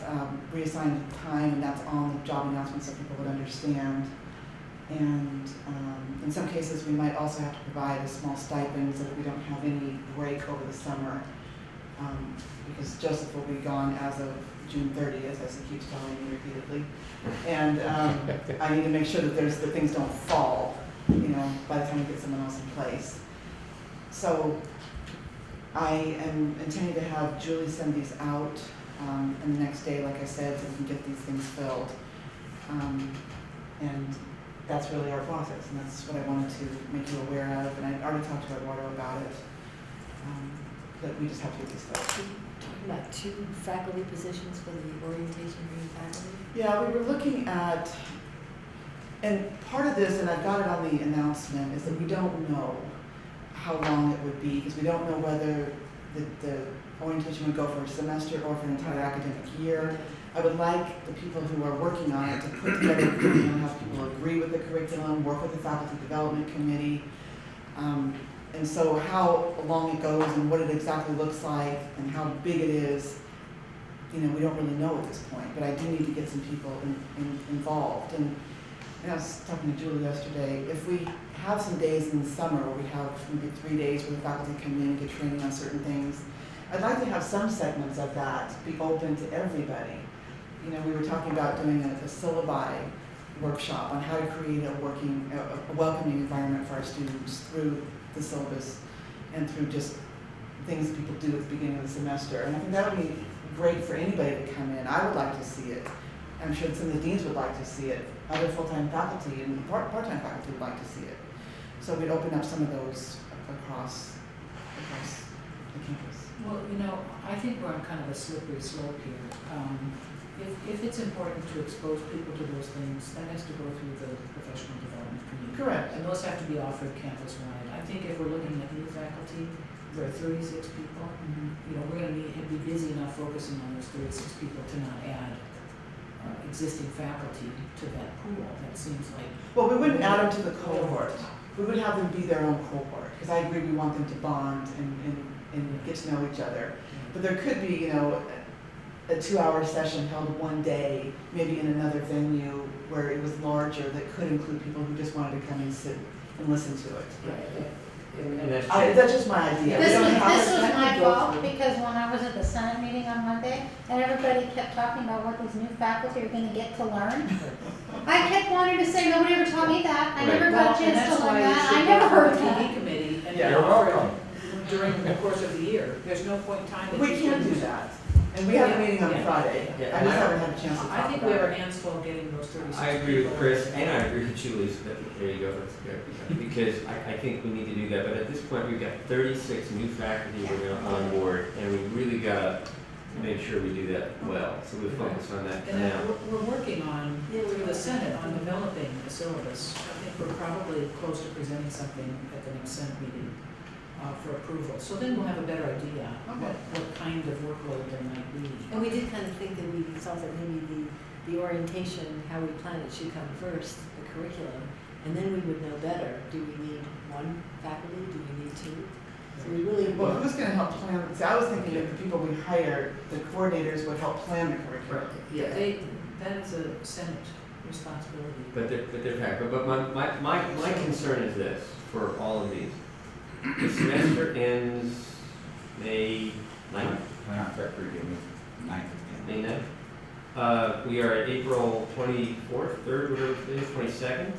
reassigned time, and that's on the job announcement so people would understand. And in some cases, we might also have to provide a small stipend so that we don't have any break over the summer. Because Joseph will be gone as of June 30th, as he keeps telling me repeatedly. And I need to make sure that that things don't fall, by the time we get someone else in place. So I am intending to have Julie send these out in the next day, like I said, so we can get these things filled. And that's really our process, and that's what I wanted to make you aware of. And I already talked to Eduardo about it, but we just have to get these filled.
Talking about 2 faculty positions for the orientation for new faculty?
Yeah, we were looking at And part of this, and I've got it on the announcement, is that we don't know how long it would be, because we don't know whether the orientation would go for a semester or for an entire academic year. I would like the people who are working on it to put together a curriculum, have people agree with the curriculum, work with the faculty development committee. And so how long it goes and what it exactly looks like and how big it is, you know, we don't really know at this point, but I do need to get some people involved. And I was talking to Julie yesterday, if we have some days in the summer where we have maybe 3 days where the faculty come in and get training on certain things, I'd like to have some segments of that be open to everybody. You know, we were talking about doing a syllabi workshop on how to create a welcoming environment for our students through the syllabus and through just things that people do at the beginning of the semester. And I think that would be great for anybody to come in. I would like to see it. I'm sure some of the deans would like to see it. Other full-time faculty and part-time faculty would like to see it. So we'd open up some of those across the campus.
Well, you know, I think we're on kind of a slippery slope here. If it's important to expose people to those things, that has to go through the professional development community.
Correct.
And those have to be offered campus-wide. I think if we're looking at new faculty, there are 36 people. You know, we're going to be busy enough focusing on those 36 people to not add existing faculty to that pool. That seems like.
Well, we wouldn't add them to the cohort. We would have them be their own cohort, because I agree we want them to bond and get to know each other. But there could be, you know, a 2-hour session held one day, maybe in another venue where it was larger, that could include people who just wanted to come and sit and listen to it.
And that's
That's just my idea. We
This
don't
was,
have
this
to-
was my fault, because when I was at the Senate meeting on Monday, and everybody kept talking about what these new faculty are gonna get to learn, I kept wanting to say, nobody ever taught me that, I never got a chance to learn that, I never heard
And
that.
that's why you should go to the PD committee and
Yeah.
then
You're
offer
welcome.
it during the course of the year. There's no point in time that
We
you
can do that. And we have a meeting on
Yeah.
Friday.
Yeah.
I just haven't had a chance to talk
I
about
think we have our
it.
hands full getting those 36
I agree with
people.
Chris, and I agree with Julie's, there you go, that's good. Because I think we need to do that, but at this point, we've got 36 new faculty we're going on board, and we really got to make sure we do that well, so we focus on that for
And then
now.
we're working on, through the Senate, on developing a syllabus. I think we're probably close to presenting something at the next Senate meeting for approval. So then we'll have a better idea what kind of workload there might be.
And we did kind of think that we thought that maybe the orientation, how we plan it should come first, the curriculum, and then we would know better. Do we need one faculty? Do we need two? So we really.
Well, who's gonna help plan? See, I was thinking that the people we hired, the coordinators would help plan the curriculum.
Yeah, that is a Senate responsibility.
But they're fact, but my concern is this, for all of these. The semester ends May 9th,
Not February, ninth.
May 9th. We are at April 24th, 3rd, whatever it is, 22nd.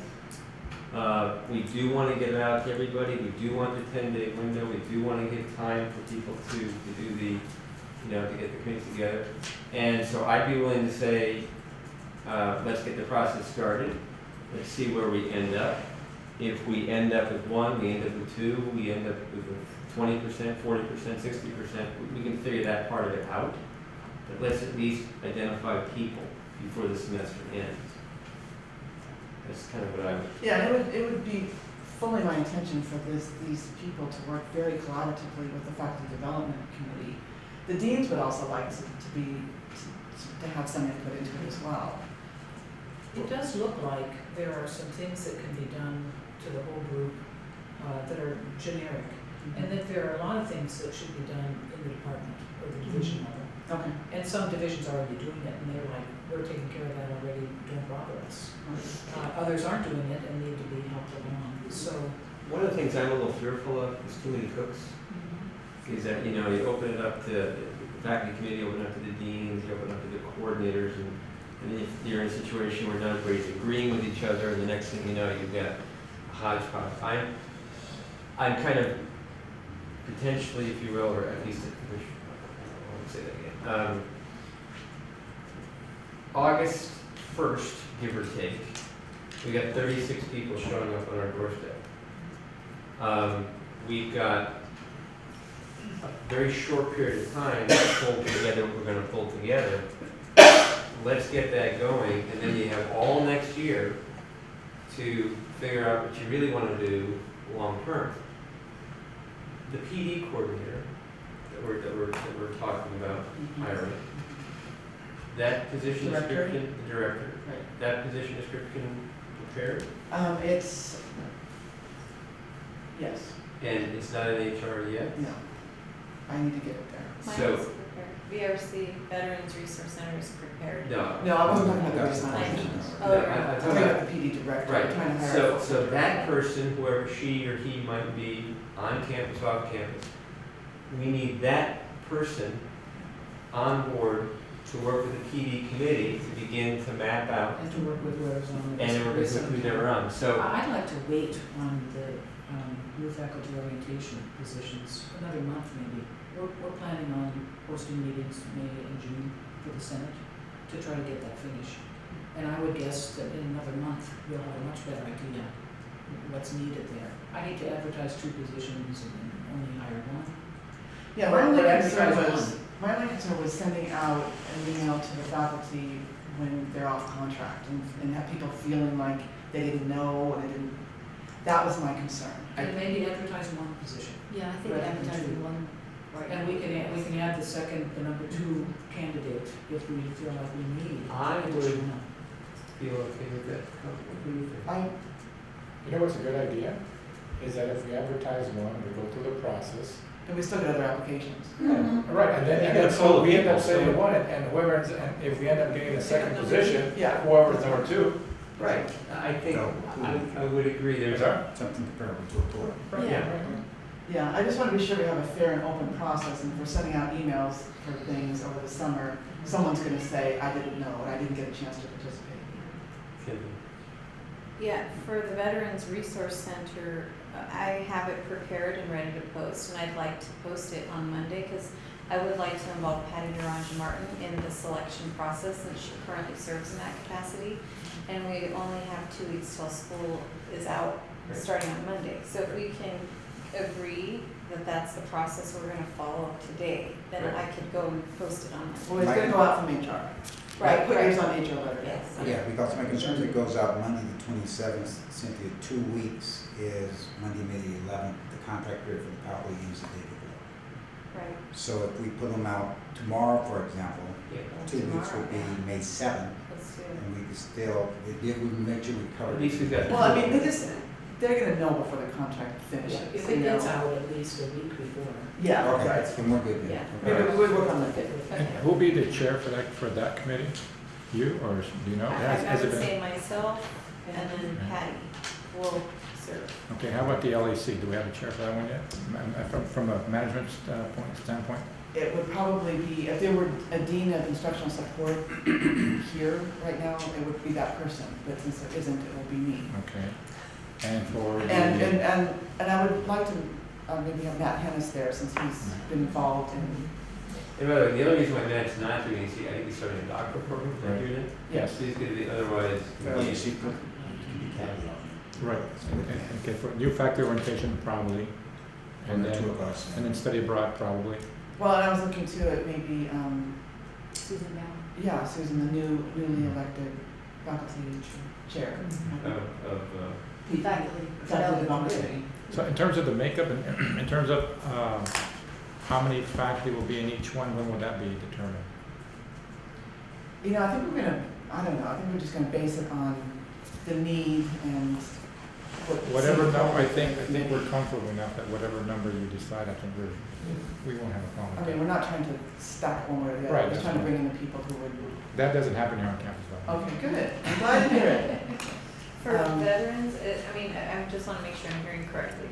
We do want to get it out to everybody, we do want the 10-day window, we do want to give time for people to do the, to get the committees together. And so I'd be willing to say, let's get the process started, let's see where we end up. If we end up with 1, we end up with 2, we end up with 20%, 40%, 60%, we can figure that part of it out. But let's at least identify people before the semester ends. That's kind of what I would.
Yeah, it would be fully my intention for these people to work very collaboratively with the faculty development committee. The deans would also like to have some input into it as well.
It does look like there are some things that can be done to the whole group that are generic, and that there are a lot of things that should be done in the department or the division level.
Okay.
And some divisions are already doing it, and they're like, we're taking care of that already, don't bother us. Others aren't doing it and need to be helped along, so.
One of the things I'm a little fearful of is too many cooks. Is that, you open it up to the faculty committee, open it up to the deans, you open it up to the coordinators, and then if you're in a situation where not everybody's agreeing with each other, and the next thing you know, you've got a hodgepodge. I'm kind of potentially, if you will, or at least, I won't say that again. August 1st, give or take, we got 36 people showing up on our doorstep. We've got a very short period of time to pull together what we're going to pull together. Let's get that going, and then you have all next year to figure out what you really want to do long-term. The PD coordinator that we're talking about hiring, that position
Director?
description, the director,
Right.
that position description prepared,
It's, yes,
and it's not in HR yet?
no, I need to get it there.
Mine
So-
is prepared. VRC, Veterans Resource Center is prepared.
No.
No, I wasn't talking about the
That's
baseline
fine.
positions.
Oh,
No,
right.
I'm
I'm
talking
talking
about
about the PD director,
right.
I'm trying to hire.
So,
a
so
full-time
that
director.
person, whoever she or he might be, on campus, off campus, we need that person on board to work with the PD committee to begin to map out
And to work with whoever's on the.
and work with who they're on. So,
I'd like to wait on the youth faculty orientation positions another month maybe. We're planning on hosting meetings May and June for the Senate to try to get that finished. And I would guess that in another month, we'll have a much better idea what's needed there. I hate to advertise 2 positions and only hire one.
Yeah, my only
But
concern
advertise
was, my only concern was sending out an email to the faculty when they're off contract and have people feeling like they didn't know and they didn't, that was my concern.
And maybe advertise 1 position.
Yeah, I think
Rather than
advertising
two.
one, right.
And we can add the number 2 candidate if we feel like we need.
I would-
additional.
feel okay with that? What do you think?
You know what's a good idea? Is that if we advertise one, we go through the process.
And we still get other applications.
Right, and
You
then
gotta
so
pull the
we end up
people,
saying
so-
one, and whoever, and if we end up getting the second position,
Yeah.
whoever's number 2.
Right, I think, I would agree, there's a,
Something comparable to a board.
yeah.
Yeah, I just want to be sure we have a fair and open process, and if we're sending out emails for things over the summer, someone's going to say, I didn't know, and I didn't get a chance to participate.
Yeah, for the Veterans Resource Center, I have it prepared and ready to post, and I'd like to post it on Monday, because I would like to involve Patty Duranja Martin in the selection process, since she currently serves in that capacity. And we only have 2 weeks till school is out,
Right.
starting on Monday. So if we can agree that that's the process we're gonna follow today, then
Right.
I could go and post it on Monday.
Well, it's going to go out from HR.
Right,
Put yours
right.
on HR letter.
Yes.
Yeah, because my concern is it goes out Monday the 27th, Cynthia, 2 weeks is Monday, May the 11th, the contract period for the faculty ends the day before.
Right.
So if we put them out tomorrow, for example,
Yeah.
2 weeks would be
Tomorrow,
May 7th,
Let's do it.
and we could still, if we make sure we cover.
At least we've got.
Well, I mean, they're going to know before the contract finishes.
If
you
it gets
know.
out at least a week before.
Yeah,
Okay,
right.
then we're good then.
Yeah.
Maybe we work on that.
And who'll be the chair for that committee? You, or do you know?
I
Has it
would
been-
say myself and then Patty will serve.
Okay, how about the LEC? Do we have a chair for that one yet? From a management standpoint?
It would probably be, if there were a dean of instructional support here right now, it would be that person, but since there isn't, it will be me.
Okay. And for the.
And I would like to maybe have Matt Hennis there, since he's been involved in,
And by the way, the other reason why Matt's not doing it is I think he's starting a doctoral program, is that
Right.
doing it?
Yes.
So he's gonna be, otherwise,
Well,
yeah.
she could be caveat.
Right, okay, for new factory orientation, probably, and
the two
then,
of us.
and then study abroad, probably.
well, and I was looking too at maybe,
Susan Bell.
yeah, Susan, the newly elected faculty chair.
Faculty.
Faculty development committee.
So in terms of the makeup, and in terms of how many faculty will be in each one, when will that be determined?
You know, I think we're gonna, I don't know, I think we're just gonna base it on the need and what.
Whatever number, I think we're comfortable enough that whatever number you decide, I think we won't have a problem
I
with
mean,
that.
we're not trying to stack one way or the other,
Right,
we're just
that's
trying to
fine.
bring in the people who would.
That doesn't happen here on campus, though.
Okay, good, I'm glad to hear it.
For
Um,
veterans, I just wanna make sure I'm hearing correctly.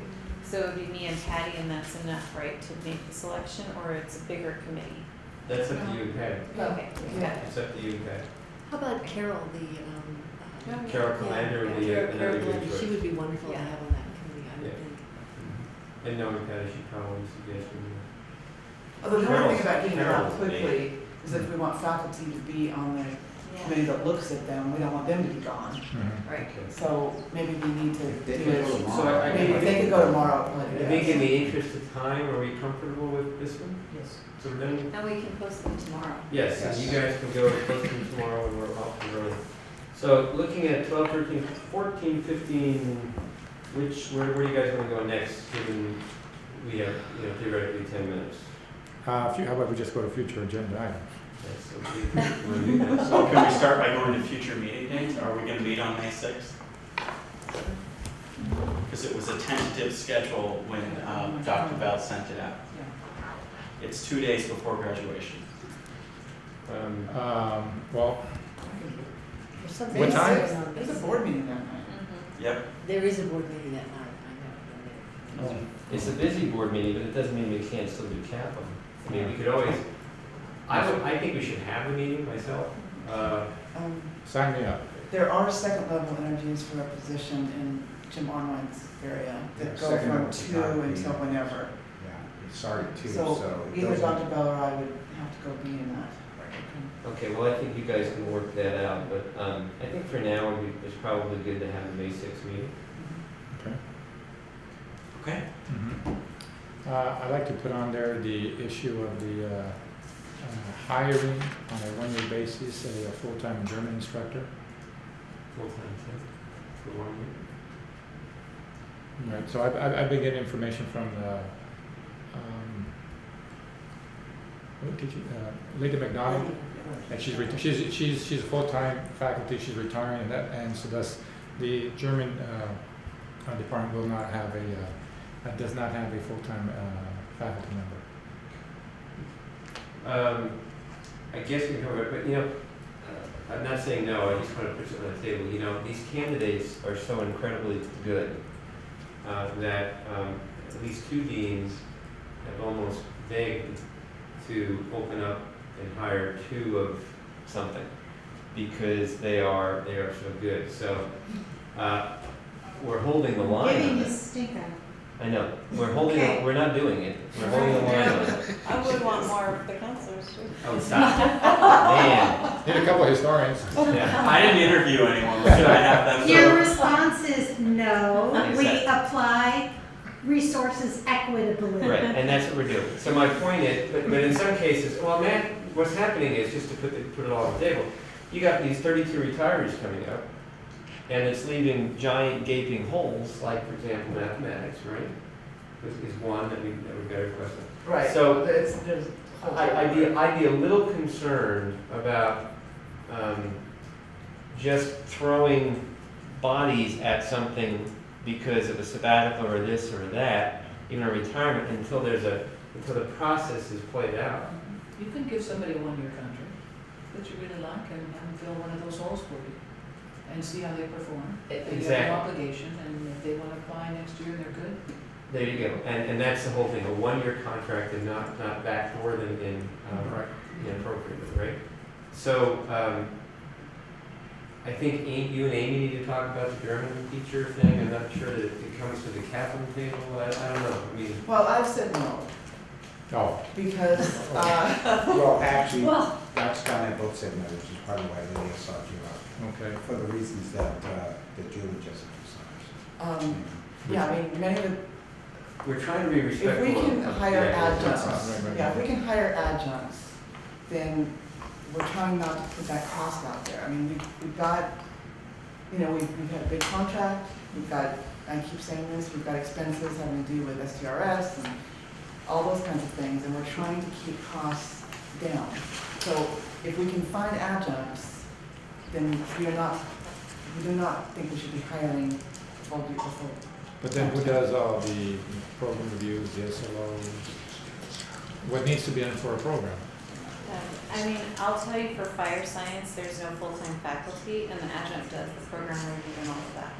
So it would be me and Patty, and that's enough, right, to make the selection, or it's a bigger committee?
That's up to you and Patty.
Okay, got it.
It's up to you and Patty.
How about Carol, the,
Carol Colander would be
Carol
another good
Colander, she
choice.
would be wonderful to
Yeah.
have on that committee, I would
Yeah.
think.
And knowing Patty, she'd probably suggest you.
Although the one thing about getting it out
Carol's
quickly is if we want faculty to be on the committee
Yeah,
that looks at them, we don't want them to be gone.
Mhm.
right.
So maybe we need to
If they
do
could
it.
go
So
tomorrow.
I
Maybe if they could go tomorrow, probably
I think in
yes.
the interest of time, are we comfortable with this one?
Yes.
So we're done?
And we can post them tomorrow.
Yes, and you guys can go post them tomorrow and we're off and running. So looking at 12, 13, 14, 15, where do you guys want to go next, given we have, theoretically 10 minutes?
How about we just go to future agenda items?
Yes, so we wanna do that.
So can we start by going to future meeting dates? Are we gonna meet on May 6th? Because it was a tentative schedule when Dr. Bell sent it out.
Yeah.
It's 2 days before graduation.
Well,
There's something
What time?
else on
There's
this.
a board meeting that night.
Yep.
There is a board meeting that night, I know.
It's a busy board meeting, but it doesn't mean we can't still do Capm. I mean, we could always, I think we should have the meeting myself.
sign me up.
There are second level interviews for a position in Jim Armine's area that
Yeah,
go
second
from
level is
2
not
until
being-
whenever.
Yeah, it started too,
So
so. it
either
doesn't-
Dr. Bell or I would have to go be in that.
Okay, well, I think you guys can work that out, but I think for now, it's probably good to have a May 6th meeting.
Okay.
Okay.
I'd like to put on there the issue of the hiring on a one-year basis a full-time German instructor.
Full-time, for 1 year.
Right, so I've been getting information from what did you, Lady McDonald, and she's a full-time faculty. She's retiring, and so thus the German department will not have does not have a full-time faculty member.
I guess we can cover it, but I'm not saying no, I just want to put something on the table. These candidates are so incredibly good that at least 2 deans have almost begged to open up and hire 2 of something because they are so good. So we're holding the line
Giving
on
you
it.
stink eye.
I know, we're holding,
Okay.
we're not doing it. We're holding the line on it.
I would want more of the counselors too.
Oh, stop. Man.
Need a couple of historians.
Yeah.
I didn't interview anyone, but should I have them?
Your response is no, we
Exactly.
apply resources equitably.
Right, and that's what we're doing. So my point is, but in some cases, well, man, what's happening is, just to put it all on the table, you got these 32 retirees coming up, and it's leaving giant gaping holes, like, for example, mathematics, right? Is one that we've got a question.
Right.
So,
there's
I'd be a little concerned about just throwing bodies at something because of a sabbatical or this or that, even a retirement, until the process is played out.
You can give somebody a 1-year contract that you really like and have them fill one of those holes for you and see how they perform. And you have
Exactly.
no obligation, and if they want to apply next year, they're good.
There you go, and that's the whole thing, a 1-year contract and not backdoor them inappropriately, right? So, I think you and Amy need to talk about the German teacher thing. I'm not sure that it comes to the Capm table. I don't know. I mean,
Well, I've said no,
Oh,
because,
Well, actually,
Well-
Dr. Scott and I both said no, which is part of why Lydia sought you out,
okay.
for the reasons that Julie just emphasized.
yeah, I mean, many of the,
we're trying to be
if
respectful.
we can
of
hire
the actual
adjuncts,
process.
Right.
yeah, if we can hire adjuncts, then we're trying not to put that cost out there. I mean, we've got, we've had a big contract, we've got, I keep saying this, we've got expenses having to do with STRS and all those kinds of things, and we're trying to keep costs down. So if we can find adjuncts, then we do not think we should be hiring full people.
But then who does all the program reviews, the SLOs? What needs to be done for a program?
I'll tell you, for fire science, there's no full-time faculty, and the adjunct does the program review and all of that.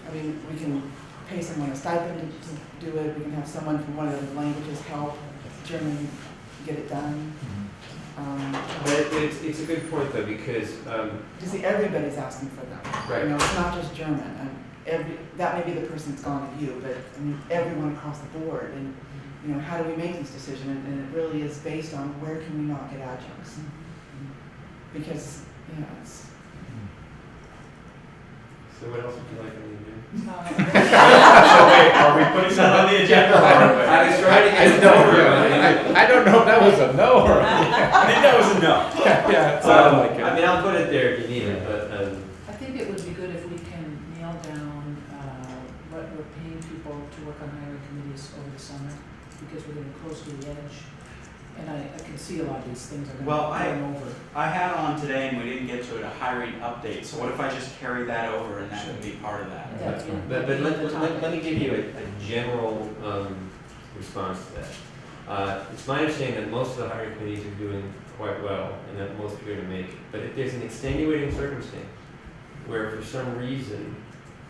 I mean, we can pay someone a stipend to do it, we can have someone from one of the languages help German get it done.
But it's a good point though, because
You see, everybody's asking for them.
Right.
It's not just German, and that may be the person that's gone to you, but I mean, everyone across the board, and how do we make these decisions? And it really is based on where can we not get adjuncts? Because, it's.
so what else would you like me to do?
So wait, are we putting that on the agenda?
I was trying to get it over.
I don't know if that was a no or.
I think that was a no.
Yeah, it sounded like it.
I mean, I'll put it there if you need it, but
I think good if we can nail down, what we're paying people to work on hiring committees over the summer, because we're getting close to the edge. And I can see a lot of these things are
Well,
gonna run over.
I had on today, and we didn't get to it, a hiring update, so what if I just carry that over and that would be part of that?
That's
Yeah,
fine.
yeah.
But let me give you a general response to that. It's my understanding that most of the hiring committees are doing quite well, and that most are going to make it. But if there's an extenuating circumstance where for some reason,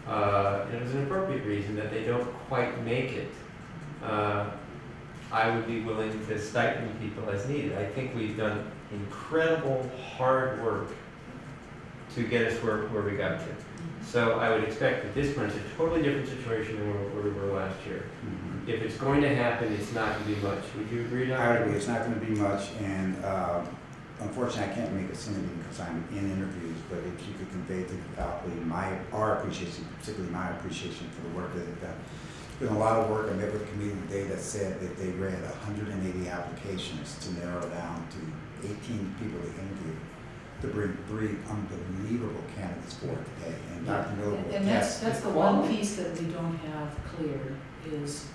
and it's an appropriate reason, that they don't quite make it, I would be willing to stipend people as needed. I think we've done incredible hard work to get us where we got to. So I would expect at this point, it's a totally different situation than where we were last year. If it's going to happen, it's not going to be much. Would you agree, Dr.?
I would agree, it's not gonna be much, and unfortunately, I can't make a Senate meeting because I'm in interviews, but if you could convey to the faculty our appreciation, particularly my appreciation for the work that they've done. It's been a lot of work. I met with a committee today that said that they read 180 applications to narrow down to 18 people to interview, to bring 3 unbelievable candidates forward today, and Dr. Miller will
And that's
attest.
the one piece that we don't have clear is,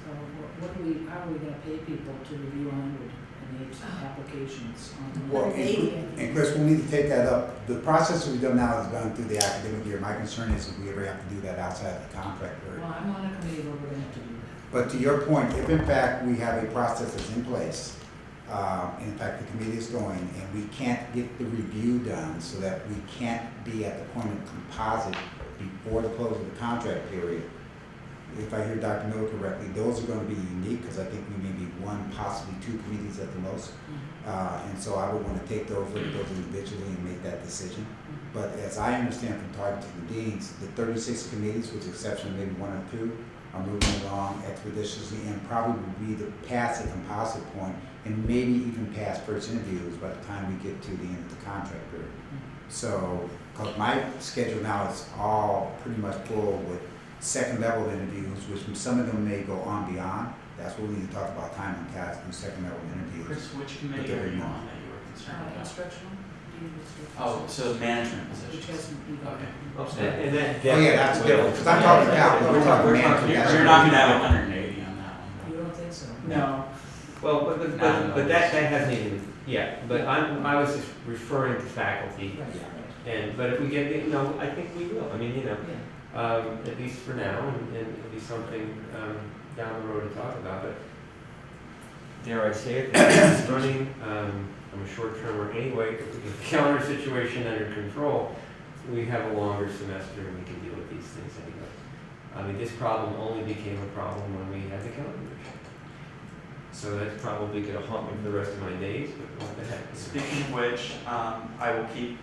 how are we gonna pay people to review 108 applications on?
Well, and Chris, we'll need to take that up. The process we've done now is done through the academic year. My concern is if we ever have to do that outside the contract period.
Well, I'm on a committee where we're gonna have to do that.
But to your point, if in fact we have a process that's in place, in fact the committee is going, and we can't get the review done so that we can't be at the point of composite before the close of the contract period, if I hear Dr. Miller correctly, those are going to be unique because I think we may be 1, possibly 2 committees at the most. And so I would want to take those individually and make that decision. But as I understand from talking to the deans, the 36 committees, with the exception of maybe 1 or 2, are moving along expeditiously and probably will be past the composite point and maybe even past first interviews by the time we get to the end of the contract period. So, because my schedule now is all pretty much full with second level interviews, which some of them may go on beyond. That's what we need to talk about, time and task and second level interviews.
Chris, which committee are you on that you were concerned about?
Instructional, dean of instructional.
Oh, so management
Which
positions.
hasn't even.
Okay.
And that
Oh, yeah, that's different, because I'm talking about, we're talking management. that's
You're not gonna have 180 on that one.
You don't think so?
No.
Well, but that hasn't even, yeah, but I was just referring to faculty.
Right, right.
But if we get, I think we will. I mean,
Yeah.
at least for now, and it'll be something down the road to talk about. But dare I say it, it's running from a short term anyway. If we get the calendar situation under control, we have a longer semester and we can deal with these things anyway. I mean, this problem only became a problem when we had the calendar issue. So that's probably going to haunt me for the rest of my days. But what the heck?
Speaking of which, I will keep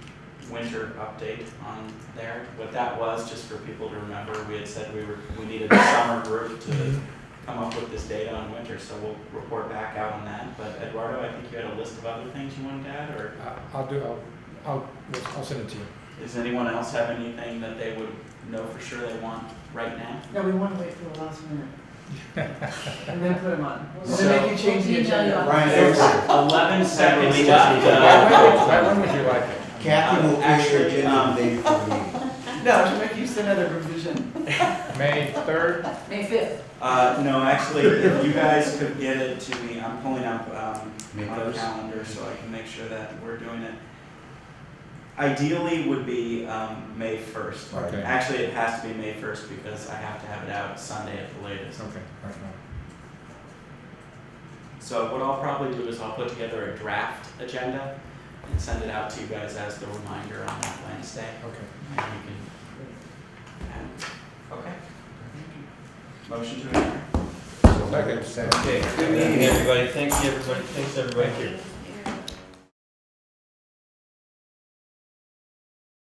winter update on there. What that was, just for people to remember, we had said we needed a summer group to come up with this data on winter, so we'll report back out on that. But Eduardo, I think you had a list of other things you wanted to add, or
I'll send it to you.
does anyone else have anything that they would know for sure they want right now?
No, we want to wait for the last minute. And then put them on. And
So-
then make you change the
We'll email you
agenda.
on
Ryan,
Thursday.
there's-
11 seconds
Really
left.
just-
When would you like it?
Kathy will
Actually,
create your agenda the day before the meeting.
No, to make use another revision.
May 3rd?
May 5th.
No, actually, if you guys could get it to me, I'm pulling up
May
on the
1st?
calendar so I can make sure that we're doing it. Ideally would be May 1st.
Right.
Okay.
Actually, it has to be May 1st because I have to have it out Sunday at the latest.
Okay, that's fine.
So what I'll probably do is I'll put together a draft agenda and send it out to you guys as the reminder on that Wednesday.
Okay.
And you can okay. Motion to adjourn.
So,
Okay.
second.
Okay, good meeting, everybody. Thanks, everybody. Thanks, everybody.